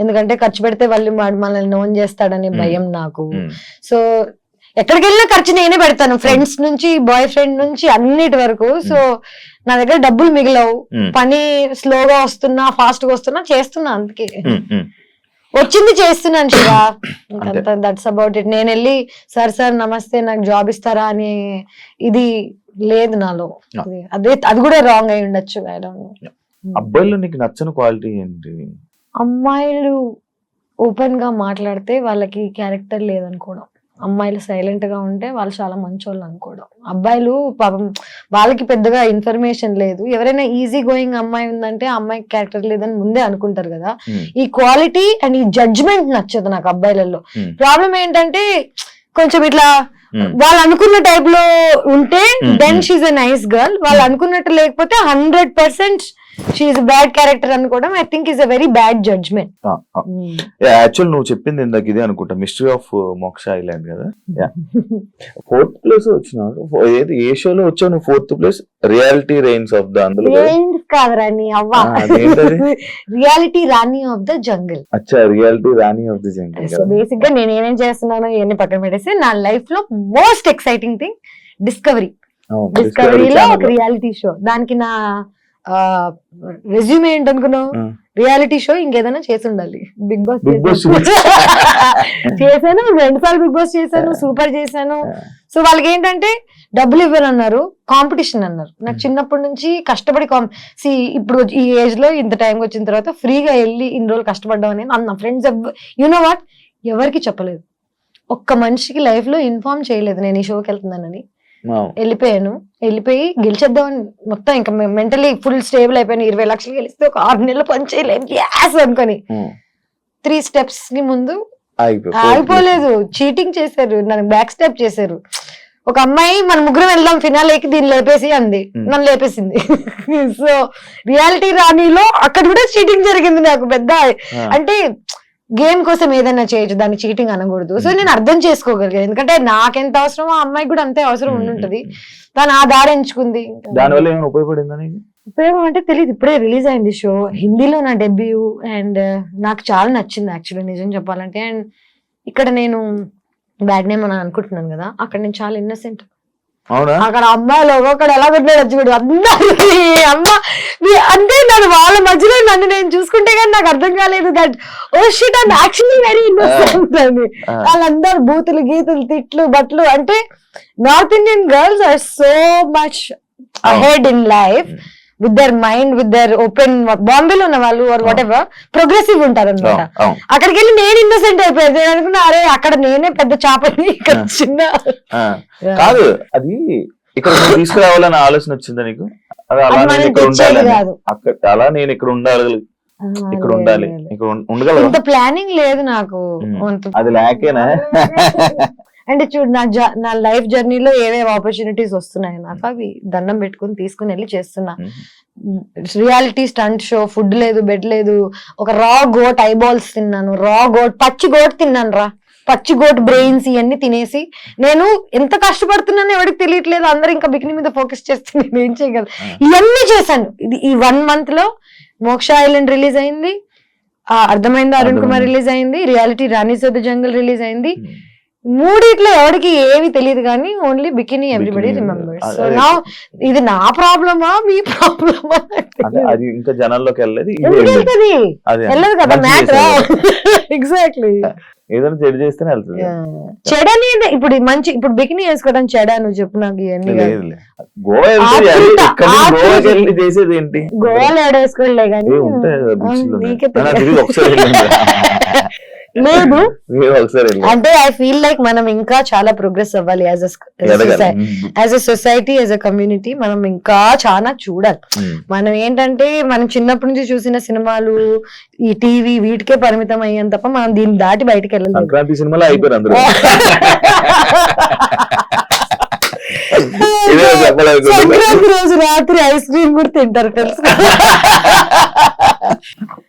ఎందుకంటే ఖర్చు పెడితే వాళ్ళు మనల్ని నోన్ చేస్తాడనే భయం నాకు. సో ఎక్కడికి వెళ్ళినా ఖర్చు నేనే పెడతాను, ఫ్రెండ్స్ నుంచి బాయ్ ఫ్రెండ్ నుంచి అన్నిటి వరకు. సో నా దగ్గర డబ్బులు మిగిలవు, పని స్లోగా వస్తున్నా ఫాస్ట్ గా వస్తున్నా చేస్తున్నా, అందుకే వచ్చింది చేస్తున్నాను శివా. That's about it. నేను వెళ్ళి సార్ నమస్తే నాకు జాబ్ ఇస్తారా అని ఇది లేదు నాలో. అది కూడా రాంగ్ అయి ఉండొచ్చు. అబ్బాయిలో నీకు నచ్చని క్వాలిటీ ఏంటి? అమ్మాయిలు ఓపెన్ గా మాట్లాడితే వాళ్ళకి క్యారెక్టర్ లేదనుకోవడం, అమ్మాయిలు సైలెంట్ గా ఉంటే వాళ్ళు చాలా మంచోళ్ళు అనుకోవడం. అబ్బాయిలు పాపం వాళ్ళకి పెద్దగా ఇన్ఫర్మేషన్ లేదు. ఎవరైనా ఈజీ గోయింగ్ అమ్మాయి ఉందంటే ఆ అమ్మాయికి క్యారెక్టర్ లేదని ముందే అనుకుంటారు కదా. ఈ క్వాలిటీ అండ్ ఈ జడ్జ్మెంట్ నచ్చదు నాకు అబ్బాయిలలో. ప్రాబ్లం ఏంటంటే కొంచెం ఇట్లా వాళ్ళు అనుకున్న టైప్ లో ఉంటే then she's a nice girl, వాళ్ళు అనుకున్నట్టు లేకపోతే 100% షీఈ్ బ్యాడ్ క్యారెక్టర్ అనుకోవడం I think is a very bad judgement. Actual నువ్వు చెప్పింది ఇందాక ఇదే అనుకుంటా, మిస్టరీ ఆఫ్ మోక్ష ఐలాండ్ కదా. 4th place వచ్చినావు. ఏది ఏ షోలో వచ్చావు నువ్వు? 4th place reality reigns of the అందులో కాదురా నీ అవ్వ, reality Rani of the jungle. అచ్చా, reality Rani of the jungle. So basic గా నేను ఏమేం చేస్తున్నాను ఇవన్నీ పక్కన పెట్టేసి నా లైఫ్ లో మోస్ట్ ఎక్సైటింగ్ థింగ్ డిస్కవరీలో ఒక రియాలిటీ షో. దానికి నా రెజ్యూమే ఏంటనుకున్నావు? రియాలిటీ షో ఇంకేదైనా చేసి ఉండాలి. బిగ్ బాస్ చేశాను, 2 సార్లు బిగ్ బాస్ చేశాను, సూపర్ చేశాను. సో వాళ్ళకి ఏంటంటే డబ్బులు ఇవ్వనన్నారు, కాంపిటీషన్ అన్నారు. నాకు చిన్నప్పటి నుంచి కష్టపడి ఇప్పుడు ఈ ఏజ్ లో ఇంత టైం వచ్చిన తర్వాత ఫ్రీగా వెళ్ళి ఇన్ని రోజులు కష్టపడ్డాం అనేది నా ఫ్రెండ్స్ యునో వాట్ ఎవరికి చెప్పలేదు. ఒక్క మనిషికి లైఫ్ లో ఇన్ఫార్మ్ చేయలేదు నేను ఈ షోకి వెళ్తున్నానని. వెళ్ళిపోయి గెలిచేద్దామని మొత్తం ఇంకా మెంటలీ ఫుల్ స్టేబుల్ అయిపోయాను. 20 లక్షలు గెలిస్తే ఒక 6 నెలలు పని చేయలేదు గ్యాస్ అనుకొని 3 steps కి ముందు ఆగిపోలేదు. చీటింగ్ చేశారు, నన్ను బ్యాక్ స్టెప్ చేశారు. ఒక అమ్మాయి మన ముగ్గురం వెళ్దాం ఫినాలేకి దీన్ని లేపేసి అంది, నన్ను లేపేసింది. సో రియాలిటీ రాణిలో అక్కడ కూడా చీటింగ్ జరిగింది నాకు. పెద్ద అంటే గేమ్ కోసం ఏదైనా చేయొచ్చు, దాన్ని చీటింగ్ అనకూడదు. సో నేను అర్థం చేసుకోగలిగాను, ఎందుకంటే నాకెంత అవసరమో ఆ అమ్మాయికి కూడా అంతే అవసరం ఉండుంటది. తను ఆ దారి ఎంచుకుంది. దానివల్ల ఏమైనా ఉపయోగపడిందని? ఉపయోగం అంటే తెలియదు. ఇప్పుడే రిలీజ్ అయింది షో, హిందీలో నా డెబ్యూ. అండ్ నాకు చాలా నచ్చింది యాక్చువల్లీ నిజం చెప్పాలంటే. అండ్ ఇక్కడ నేను బ్యాడ్ నేమ్ అని అనుకుంటున్నాను కదా, అక్కడ నేను చాలా ఇన్నోసెంట్. అక్కడ అమ్మాయిలు ఒక్కొక్కడు ఎలా కొట్టాడు చూడు, అందరు అమ్మ అంటే నన్ను వాళ్ళ మధ్యలో నన్ను నేను చూసుకుంటే కానీ నాకు అర్థం కాలేదు that oh shit and actually very innocent అని. వాళ్ళందరూ బూతులు గీతులు తిట్లు బట్లు. అంటే north Indian girls are so much ahead in life with their mind, with their open. బాంబేలో ఉన్న వాళ్ళు ఆర్ వాట్ ఎవర్ ప్రోగ్రెసివ్ ఉంటారు అనమాట. అక్కడికి వెళ్ళి నేను ఇన్నోసెంట్ అయిపోయాను. నేను అనుకున్నా అరే అక్కడ నేనే పెద్ద చాపని, ఇక్కడ చిన్న కాదు. అది ఇక్కడ తీసుకురావాలని ఆలోచన వచ్చిందా నీకు? అలా నేను ఇక్కడ ఉండాలి, ఇక్కడ ఉండాలి, ఇక్కడ ఉండగలరు. ఇంత ప్లానింగ్ లేదు నాకు. అది లేకేనా? అంటే చూడు నా లైఫ్ జర్నీలో ఏవేవి ఆపర్చునిటీస్ వస్తున్నాయి నాకు, అవి దండం పెట్టుకుని తీసుకుని వెళ్ళి చేస్తున్నా. రియాలిటీ స్టంట్ షో, ఫుడ్ లేదు, బెడ్ లేదు. ఒక రా గోట్ ఐబాల్స్ తిన్నాను, రా గోట్ పచ్చి గోట్ తిన్నాను రా, పచ్చి గోట్ బ్రెయిన్స్ ఇవన్నీ తినేసి నేను ఎంత కష్టపడుతున్నానో ఎవరికి తెలియట్లేదు. అందరూ ఇంకా బికినీ మీద ఫోకస్ చేస్తే నేను ఏం చేయగలను. ఇవన్నీ చేశాను. ఈ 1 month లో మోక్ష ఐలాండ్ రిలీజ్ అయింది, అర్థమైందా అరుణ్ కుమార్ రిలీజ్ అయింది, reality Rani's of the jungle release అయింది. మూడిట్లో ఎవరికి ఏమి తెలియదు కానీ only bikini everybody Bikini. Remembers. So అదే. నా ఇది నా ప్రాబ్లమా మీ ప్రాబ్లమా అంటే అది ఇంకా జనాల్లోకి వెళ్ళలేదు ఇది ఎందుకు వెళ్ళదు. వెళ్తుంది? అదే వెళ్ళదు కదా మంచి మ్యాటర్. చేశారు. ఎగ్జాక్ట్లీ. ఏదైనా చెడు చేస్తేనే వెళ్తుంది. చెడ అనేది ఇప్పుడు మంచి ఇప్పుడు బికినీ వేసుకోవడం చెడ నువ్వు చెప్పు నాకు ఇవన్నీ కాదు. లేదులే. గోవా వెళ్తే ఆతృత, ఎక్కడి నుంచి ఆతృత. గోవాకి వెళ్ళి చేసేది ఏంటి? గోవాలో ఏడేసుకోలే కానీ ఏ ఉంటాయి కదా beach లో. నీకే నాకు తెలియదు. తెలియదు, ఒకసారి వెళ్ళింది. లేదు నేను ఒకసారి వెళ్ళాను. అంటే ఐ ఫీల్ లైక్ మనం ఇంకా చాలా ప్రోగ్రెస్ అవ్వాలి యాజ్ ఎదగాలి. As a society as a community మనం ఇంకా చాలా చూడాలి. మనం ఏంటంటే మనం చిన్నప్పటి నుంచి చూసిన సినిమాలు ఈ టీవీ వీటికే పరిమితం అయ్యాం తప్ప మనం దీన్ని దాటి బయటకు వెళ్ళలేదు. సంక్రాంతి సినిమాలో అయిపోయారు అందరూ. ఇదే చెప్పాలనుకుంటున్నా. సంక్రాంతి రోజు రాత్రి ఐస్ క్రీమ్ కూడా తింటారు తెలుసు.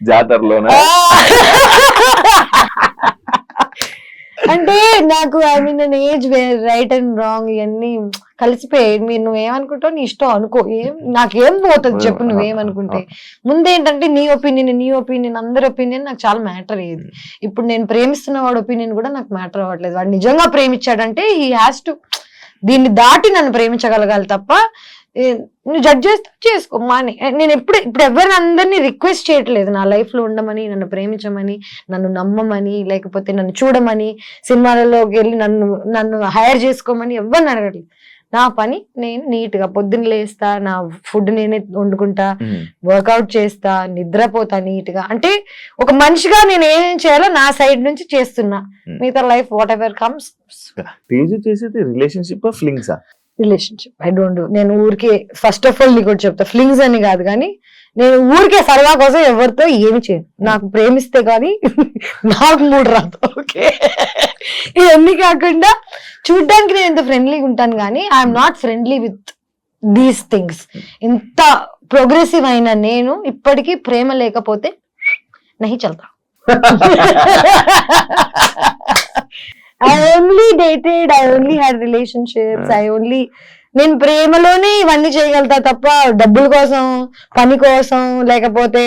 జాతరలోనే అంటే నాకు I mean an age where right and wrong ఇవన్నీ కలిసిపోయాయి. మీరు నువ్వేమనుకుంటావు నీ ఇష్టం అనుకో, నాకేం పోతుంది చెప్పు నువ్వేమనుకుంటే. ముందేంటంటే నీ ఒపీనియన్ అందరి ఒపీనియన్ నాకు చాలా మ్యాటర్ అయ్యేది. ఇప్పుడు నేను ప్రేమిస్తున్న వాడి ఒపీనియన్ కూడా నాకు మ్యాటర్ అవ్వట్లేదు. వాడు నిజంగా ప్రేమించాడంటే హీ హ్యాస్ టు దీన్ని దాటి నన్ను ప్రేమించగలగాలి తప్ప నువ్వు జడ్జ్ చేస్తే చేసుకో మాని. నేను ఇప్పుడు ఎవరిని అందరినీ రిక్వెస్ట్ చేయట్లేదు నా లైఫ్ లో ఉండమని, నన్ను ప్రేమించమని, నన్ను నమ్మమని, లేకపోతే నన్ను చూడమని, సినిమాలలోకి వెళ్ళి నన్ను హైర్ చేసుకోమని ఎవరిని అడగట్లేదు. నా పని నేను నీట్ గా పొద్దున్న లేస్తా, నా ఫుడ్ నేనే వండుకుంటా, వర్కౌట్ చేస్తా, నిద్రపోతా నీట్ గా. అంటే ఒక మనిషిగా నేను ఏం చేయాలో నా సైడ్ నుంచి చేస్తున్నా. మిగతా life whatever comes. Teju చేసేది రిలేషన్షిప్ ఫ్లింగ్సా? Relationship I don't do. నేను ఊరికే ఫస్ట్ ఆఫ్ ఆల్ నీకు ఒకటి చెప్తా, ఫ్లింగ్స్ అని కాదు కానీ నేను ఊరికే సరదా కోసం ఎవరితో ఏమి చేయను. నాకు ప్రేమిస్తే కానీ నాకు మూడు రాదు. ఓకే, ఇవన్నీ కాకుండా చూడ్డానికి నేను ఇంత ఫ్రెండ్లీగా ఉంటాను కానీ I'm not friendly with these things. ఇంత ప్రోగ్రెసివ్ అయిన నేను ఇప్పటికీ ప్రేమ లేకపోతే నహి చల్తా. I only dated, I only had relationships, నేను ప్రేమలోనే ఇవన్నీ చేయగలుగుతా తప్ప డబ్బుల కోసం, పని కోసం, లేకపోతే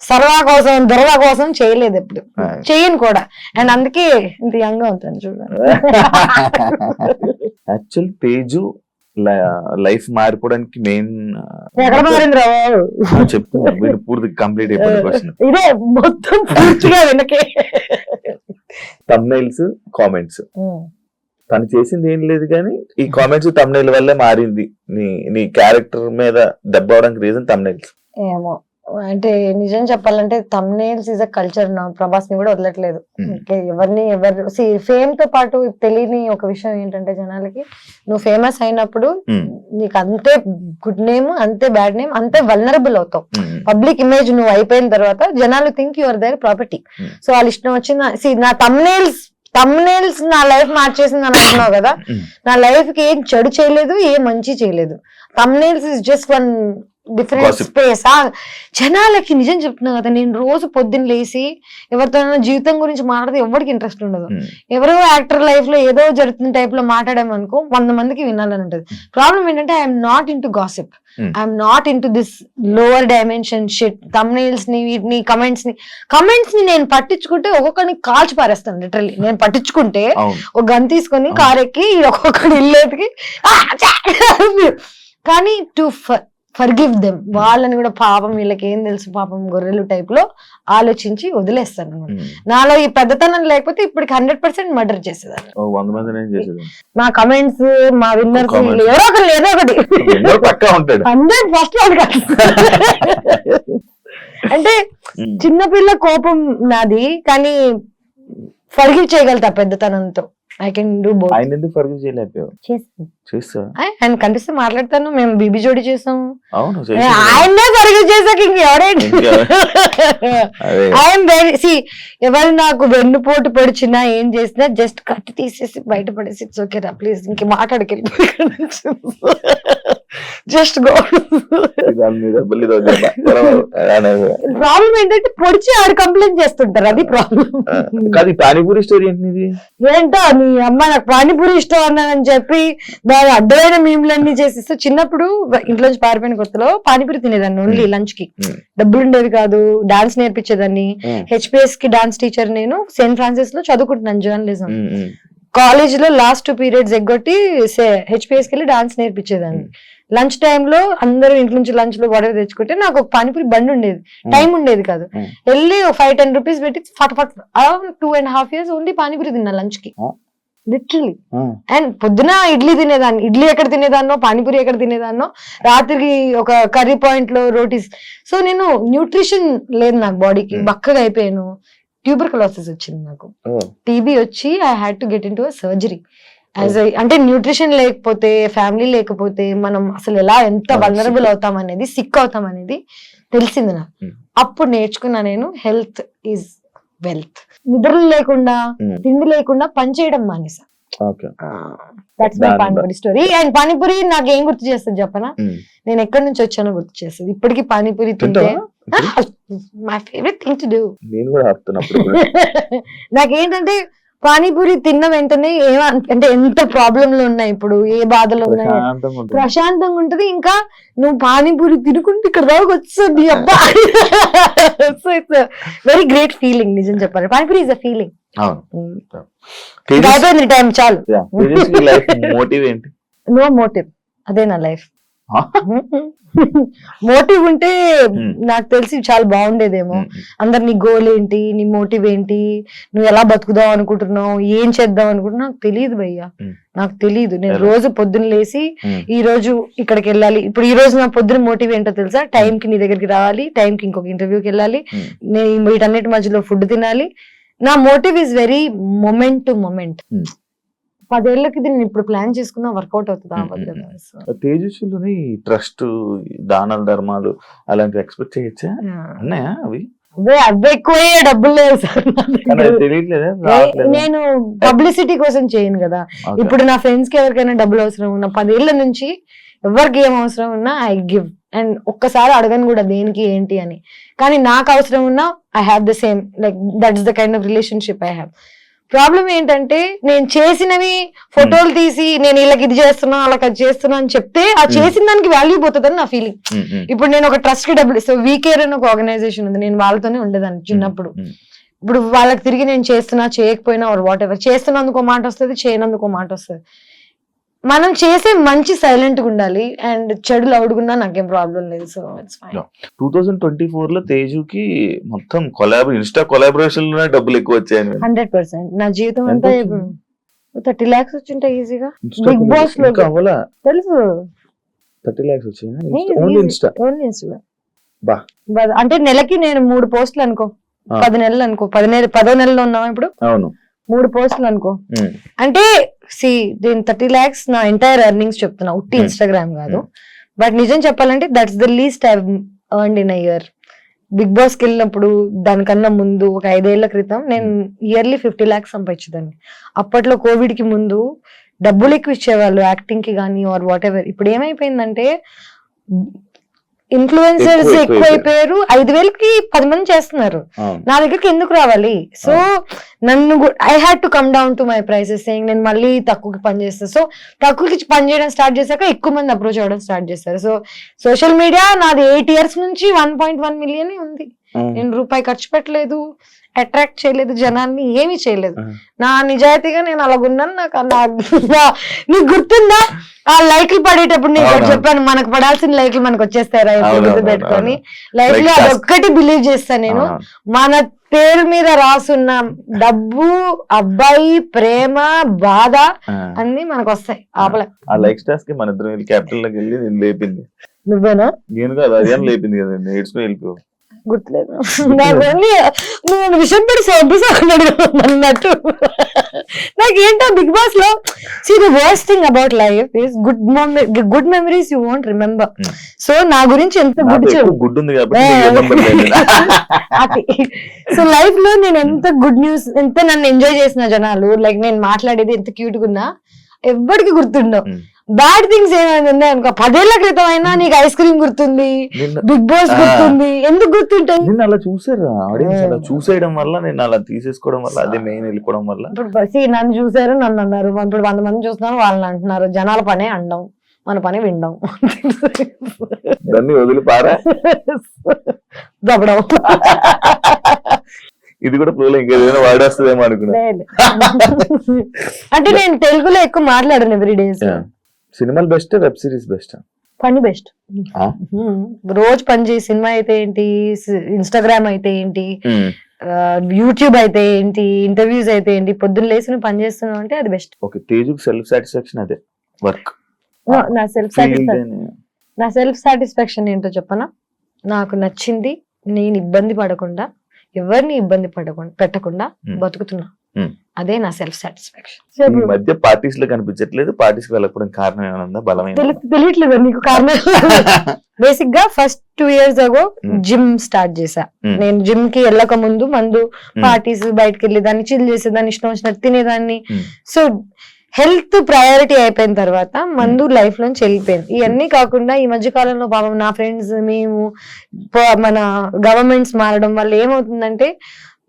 సరదా కోసం, దొరవ కోసం చేయలేదు ఎప్పుడు, చేయను కూడా. అండ్ అందుకే ఇంత యంగ్ గా ఉంటాను చూడండి. యాక్చువల్ తేజు లైఫ్ మారిపోవడానికి మెయిన్ ఎక్కడ మారింది రా చెప్తున్నా, మీరు పూర్తి కంప్లీట్ అయిపోయిన క్వశ్చన్ ఇదే మొత్తం పూర్తిగా వెనకే. Thumbnails, comments. తను చేసింది ఏం లేదు కానీ ఈ కామెంట్స్ థంబ్నైల్ వల్లే మారింది. నీ క్యారెక్టర్ మీద దెబ్బ అవడానికి రీజన్ థంబ్నైల్స్. ఏమో అంటే నిజం చెప్పాలంటే థంబ్నైల్స్ ఇస్ అ కల్చర్. నా ప్రభాస్ ని కూడా వదలట్లేదు. ఎవరు ఫేమ్ తో పాటు తెలియని ఒక విషయం ఏంటంటే జనాలకి, నువ్వు ఫేమస్ అయినప్పుడు నీకు అంతే గుడ్ నేమ్, అంతే బ్యాడ్ నేమ్, అంతే వల్నరబుల్ అవుతావు. పబ్లిక్ ఇమేజ్ నువ్వు అయిపోయిన తర్వాత జనాలు think your there property. So వాళ్ళ ఇష్టం వచ్చిన నా థంబ్నైల్స్ నా లైఫ్ మార్చేసింది అని అంటున్నావు కదా, నా లైఫ్ కి ఏం చెడు చేయలేదు, ఏం మంచి చేయలేదు. Thumbnails is just one different space. జనాలకి నిజం చెప్తున్నా కదా, నేను రోజు పొద్దున్న లేసి ఎవరితో జీవితం గురించి మాట్లాడితే ఎవరికి ఇంట్రెస్ట్ ఉండదు. ఎవరో యాక్టర్ లైఫ్ లో ఏదో జరుగుతున్న టైప్ లో మాట్లాడామనుకో 100 మందికి వినాలని ఉంటది. ప్రాబ్లం ఏంటంటే I'm not in to gossip, I'm not in to this lower dimension shit. Thumbnails ని, వీటిని, కమెంట్స్ ని నేను పట్టించుకుంటే ఒక్కొక్కరిని కాల్చి పారేస్తాను. లిటరల్లీ నేను పట్టించుకుంటే ఒక గన్ తీసుకొని కారెక్కి ఒక్కొక్కడి ఇల్లేటికి కానీ టు ఫర్గివ్ దెమ్, వాళ్ళని కూడా పాపం వీళ్ళకి ఏం తెలుసు పాపం గొర్రెలు టైప్ లో ఆలోచించి వదిలేస్తాను అనమాట. నాలో ఈ పెద్దతనం లేకపోతే ఇప్పటికి 100% మర్డర్ చేసేదాన్ని. మా కమెంట్స్, మా విన్నర్స్ ఎవరో ఒకరు ఏదో ఒకటి 100% అంటే చిన్నపిల్ల కోపం నాది కానీ forgive చేయగలుగుతా పెద్దతనంతో. I can do both. ఆయన ఎందుకు ఫర్గివ్ చేయలేకపోయావు? ఆయన కనిపిస్తే మాట్లాడతాను. మేము బీబీ జోడి చేసాం. అవును, ఆయన్నే ఫర్గివ్ చేసాక ఇంకెవరేంటి. ఐఎమ్ వెరీ ఎవరు నాకు వెన్నుపోటు పొడిచినా ఏం చేసినా జస్ట్ కట్ తీసేసి బయట పడేసి ఇట్స్ ఓకే రా ప్లీజ్ ఇంక మాట్లాడికి జస్ట్ గో. ప్రాబ్లం ఏంటంటే పొడిచి ఆడు కంప్లైంట్ చేస్తుంటారు, అది ప్రాబ్లం. పానీపూరి స్టోరీ ఏంటి? ఏంటో నీ అమ్మ నాకు పానీపూరి ఇష్టం అన్నానని చెప్పి దాని అడ్డమైన మీమ్లన్నీ చేసిస్తే, చిన్నప్పుడు ఇంట్లోంచి పారిపోయిన కొత్తలో పానీపూరి తినేదాన్ని ఓన్లీ లంచ్ కి. డబ్బులు ఉండేవి కాదు, డాన్స్ నేర్పించేదాన్ని. హెచ్పిఎస్ కి డాన్స్ టీచర్ నేను. సెయింట్ ఫ్రాన్సిస్ లో చదువుకుంటున్నాను జర్నలిజం. కాలేజ్ లో లాస్ట్ 2 పీరియడ్స్ ఎగ్గొట్టి హెచ్పిఎస్కి వెళ్ళి డాన్స్ నేర్పించేదాన్ని. లంచ్ టైంలో అందరూ ఇంటి నుంచి లంచ్ లో గొడవ తెచ్చుకుంటే నాకు ఒక పానీపూరి బండి ఉండేది, టైం ఉండేది కాదు. వెళ్ళి 5-10 రూపీస్ పెట్టి ఫటాఫట్ 2.5 years ఓన్లీ పానీపూరి తిన్నా లంచ్ కి, లిటరలీ. అండ్ పొద్దున ఇడ్లీ తినేదాన్ని, ఇడ్లీ ఎక్కడ తినేదాన్నో పానీపూరి ఎక్కడ తినేదాన్నో, రాత్రికి ఒక కర్రీ పాయింట్ లో రోటీస్. సో నేను న్యూట్రిషన్ లేదు నాకు బాడీకి, బక్కగా అయిపోయాను. ట్యూబర్కులోసిస్ వచ్చింది నాకు, టీబీ వచ్చి I had to get in to surgery. అంటే న్యూట్రిషన్ లేకపోతే, ఫ్యామిలీ లేకపోతే మనం అసలు ఎంత వల్నరబుల్ అవుతాం అనేది, సిక్ అవుతాం అనేది తెలిసింది నాకు. అప్పుడు నేర్చుకున్నా నేను, హెల్త్ ఈజ్ వెల్త్. నిద్ర లేకుండా, తిండి లేకుండా పని చేయడం మానేసా. That's my panipuri story. And panipuri నాకు ఏం గుర్తు చేస్తుంది చెప్పనా, నేను ఎక్కడి నుంచి వచ్చానో గుర్తు చేస్తుంది. ఇప్పటికీ పానీపూరి తింటే my favourite thing to do. నాకేంటంటే పానీపూరి తిన్న వెంటనే అంటే ఎంత ప్రాబ్లంలు ఉన్నాయి ఇప్పుడు, ఏ బాధలు ఉన్నాయి, ప్రశాంతంగా ఉంటది. ఇంకా నువ్వు పానీపూరి తినుకుంటే ఇక్కడ దాకా వస్తుంది, అబ్బా. So it's very great feeling, నిజం చెప్పాలి. Panipuri is a feeling. అయిపోయింది టైం, చాలు. నో మోటివ్, అదే నా లైఫ్. మోటివ్ ఉంటే నాకు తెలిసి చాలా బాగుండేదేమో. అందరు నీ గోల్ ఏంటి, నీ మోటివ్ ఏంటి, నువ్వు ఎలా బతుకుదాం అనుకుంటున్నావు, ఏం చేద్దాం అనుకుంటున్నావు, నాకు తెలియదు భయ్యా, నాకు తెలియదు. నేను రోజు పొద్దున్న లేసి ఈ రోజు ఇక్కడికి వెళ్ళాలి, ఇప్పుడు ఈ రోజు నా పొద్దున మోటివ్ ఏంటో తెలుసా, టైం కి నీ దగ్గరికి రావాలి, టైం కి ఇంకొక ఇంటర్వ్యూకి వెళ్ళాలి, నేను వీటన్నిటి మధ్యలో ఫుడ్ తినాలి. నా motive is very moment to moment. 10 ఏళ్ళకి నేను ఇప్పుడు ప్లాన్ చేసుకున్నా వర్కౌట్ అవుతుందా? తేజస్విలోని ట్రస్ట్, దానాల ధర్మాలు అలాంటివి ఎక్స్పెక్ట్ చేయొచ్చా? అన్నాయా అవి? అవి ఎక్కువే, డబ్బులు లేవు సార్. నేను పబ్లిసిటీ కోసం చేయను కదా. ఇప్పుడు నా ఫ్రెండ్స్ కి ఎవరికైనా డబ్బులు అవసరం ఉన్నా, 10 ఏళ్ల నుంచి ఎవరికి ఏం అవసరం ఉన్నా ఐ గివ్. అండ్ ఒక్కసారి అడగను కూడా దేనికి ఏంటి అని. కానీ నాకు అవసరం ఉన్నా I have the same, like that's the kind of relationship I have. Problem ఏంటంటే నేను చేసినవి ఫోటోలు తీసి నేను వీళ్ళకి ఇది చేస్తున్నా వాళ్ళకి అది చేస్తున్నా అని చెప్తే ఆ చేసిన దానికి వాల్యూ పోతుందని నా ఫీలింగ్. ఇప్పుడు నేను ఒక ట్రస్ట్ కి డబ్బులు ఇస్తాను, వీకేర్ అని ఒక ఆర్గనైజేషన్ ఉంది, నేను వాళ్ళతోనే ఉండేదాన్ని చిన్నప్పుడు. ఇప్పుడు వాళ్ళకి తిరిగి నేను చేస్తున్నా చేయకపోయినా ఆర్ వాట్ ఎవర్, చేస్తున్నందుకు ఒక మాట వస్తుంది, చేయనందుకు ఒక మాట వస్తుంది. మనం చేసే మంచి సైలెంట్ గా ఉండాలి, అండ్ చెడు లౌడ్ గున్నా నాకేం ప్రాబ్లం లేదు. So it's fine. 2024 లో తేజుకి మొత్తం ఇన్స్టా కొలాబరేషన్ లోనే డబ్బులు ఎక్కువ వచ్చాయి. 100%. నా జీవితం అంతా 30 lakhs వచ్చింటాయి ఈజీగా. బిగ్ బాస్ లో తెలుసు 30 lakhs వచ్చాయి ఓన్లీ ఇన్స్టా. అంటే నెలకి నేను 3 పోస్టులు అనుకో, 10 నెలలు అనుకో, 10వ నెలలో ఉన్నాం ఇప్పుడు. అవును, 3 పోస్టులు అనుకో. అంటే దీని 30 lakhs నా ఎంటైర్ ఎర్నింగ్స్ చెప్తున్నా, ఉట్టి ఇన్స్టాగ్రామ్ కాదు. బట్ నిజం చెప్పాలంటే that's the least I earned in a year. Bigg Boss కి వెళ్ళినప్పుడు దానికన్నా ముందు ఒక 5 ఏళ్ల క్రితం నేను ఇయర్లీ 50 lakhs సంపాదించేదాన్ని. అప్పట్లో కోవిడ్ కి ముందు డబ్బులు ఎక్కువ ఇచ్చేవాళ్ళు యాక్టింగ్ కి కానీ ఆర్ వాట్ ఎవర్. ఇప్పుడు ఏమైపోయిందంటే ఇన్ఫ్లుయెన్సర్స్ ఎక్కువైపోయారు, 5,000కి 10 మంది చేస్తున్నారు. నా దగ్గరికి ఎందుకు రావాలి? సో నన్ను I had to come down to my prices, నేను మళ్ళీ తక్కువకి పని చేస్తాను. సో తక్కువకి పని చేయడం స్టార్ట్ చేశాక ఎక్కువ మంది అప్రోచ్ అవ్వడం స్టార్ట్ చేస్తారు. సో సోషల్ మీడియా నాది 8 years నుంచి 1.1 million ఉంది. నేను రూపాయి ఖర్చు పెట్టలేదు, అట్రాక్ట్ చేయలేదు జనాన్ని, ఏమీ చేయలేదు. నా నిజాయితీగా నేను అలాగున్నాను. నీకు గుర్తుందా ఆ లైక్లు పడేటప్పుడు నేను చెప్పాను, మనకు పడాల్సిన లైక్లు మనకు వచ్చేస్తారా పెట్టుకొని లైఫ్ లో అదొక్కటి బిలీవ్ చేస్తాను నేను. మన పేరు మీద రాసున్న డబ్బు, అబ్బాయి, ప్రేమ, బాధ అన్ని మనకు వస్తాయి. ఆపలే ఆ లైక్ స్టార్స్ కి మన ఇద్దరు క్యాపిటల్ లోకి వెళ్ళి నేను లేపింది. నువ్వేనా? నేను కాదు, అదేం లేపింది కదా, నేర్చుకుని వెళ్ళిపో. గుర్తులేదు నేను విషయం పెట్టి అన్నట్టు. నాకేంటో బిగ్ బాస్ లో the worst thing about life is good memories you won't remember. So నా గురించి ఎంత గుడ్ ఉంది. సో లైఫ్ లో నేను ఎంత గుడ్ న్యూస్, ఎంత నన్ను ఎంజాయ్ చేసిన జనాలు, లైక్ నేను మాట్లాడేది ఎంత క్యూట్ గా ఉన్నా ఎవ్వడికి గుర్తుండవు. బ్యాడ్ థింగ్స్ ఏమైనా ఉన్నాయి అనుకో, 10 ఏళ్ల క్రితం అయినా నీకు ఐస్ క్రీమ్ గుర్తుంది, బిగ్ బాస్ గుర్తుంది, ఎందుకు గుర్తుంటాయి? నేను అలా చూసారు ఆడియన్స్, అలా చూసేయడం వల్ల, నేను అలా తీసేసుకోవడం వల్ల, అదే మెయిన్ వెళ్ళిపోవడం వల్ల. ఇప్పుడు నన్ను చూసారు, నన్ను అన్నారు, ఇప్పుడు 100 మంది చూస్తున్నారు, వాళ్ళని అంటున్నారు. జనాల పనే అండం, మన పని వినడం, దాన్ని వదిలిపారా దబ్బడం. ఇది కూడా ఫ్లో ఇంకేదైనా వాడేస్తుందేమో అనుకున్నా. లేదు. అంటే నేను తెలుగులో ఎక్కువ మాట్లాడను ఎవ్రీ డేస్. సినిమాలు బెస్ట్, వెబ్ సిరీస్ బెస్ట్? పని బెస్ట్. రోజు పని చేసి సినిమా అయితే ఏంటి, ఇన్స్టాగ్రామ్ అయితే ఏంటి, యూట్యూబ్ అయితే ఏంటి, ఇంటర్వ్యూస్ అయితే ఏంటి, పొద్దున్న లేసి నువ్వు పని చేస్తున్నావు అంటే అది బెస్ట్. ఓకే, తేజుకి సెల్ఫ్ సాటిస్ఫాక్షన్ అదే వర్క్. నా సెల్ఫ్ సాటిస్ఫాక్షన్ ఏంటో చెప్పనా, నాకు నచ్చింది, నేను ఇబ్బంది పడకుండా, ఎవరిని ఇబ్బంది పెట్టకుండా బతుకుతున్నా, అదే నా సెల్ఫ్ సాటిస్ఫాక్షన్. ఈ మధ్య పార్టీస్ లో కనిపించట్లేదు, పార్టీస్ కి వెళ్ళకపోవడం కారణం ఏమైనా ఉందా? బలమైన తెలియట్లేదు నీకు కారణం? బేసిక్ గా first 2 years ago gym start చేశా. నేను జిమ్ కి వెళ్ళక ముందు మందు, పార్టీస్, బయటకు వెళ్ళేదాన్ని, చిల్ చేసేదాన్ని, ఇష్టం వచ్చినట్టు తినేదాన్ని. సో హెల్త్ ప్రయారిటీ అయిపోయిన తర్వాత మందు లైఫ్ లోంచి వెళ్ళిపోయింది. ఇవన్నీ కాకుండా ఈ మధ్య కాలంలో పాపం నా ఫ్రెండ్స్, మేము, మన గవర్నమెంట్స్ మారడం వల్ల ఏమవుతుందంటే,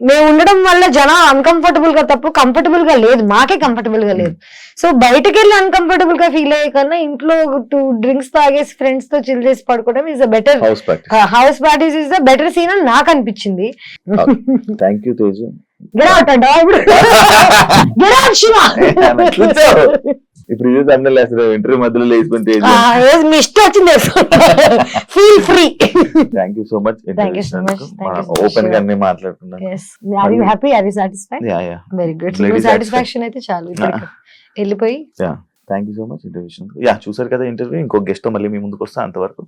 మేము ఉండడం వల్ల జనం అన్కంఫర్టబుల్ గా తప్ప కంఫర్టబుల్ గా లేదు, మాకే కంఫర్టబుల్ గా లేదు. సో బయటకు వెళ్ళి అన్కంఫర్టబుల్ గా ఫీల్ అయ్యే కన్నా ఇంట్లో 2 drinks తాగేసి ఫ్రెండ్స్ తో చిల్ చేసి పడుకోవడం is a better, house parties is a better scene అని నాకు అనిపించింది. Thank you Teju. Get out అంట ఇప్పుడు. Get out Shiva. ఇప్పుడు ఇది అందరూ ఇంటర్వ్యూ మధ్యలో లేచిపోయింది తేజు. మీ ఇష్టం వచ్చింది, feel free. Thank you so much. Open గా అన్ని మాట్లాడుకున్నాను. Are you happy? Are you satisfied? Yeah. Very good. Satisfaction అయితే చాలు, వెళ్ళిపోయి. Thank you so much interview. చూసారు కదా ఇంటర్వ్యూ. ఇంకో గెస్ట్ తో మళ్ళీ మీ ముందుకు వస్తా. అంతవరకు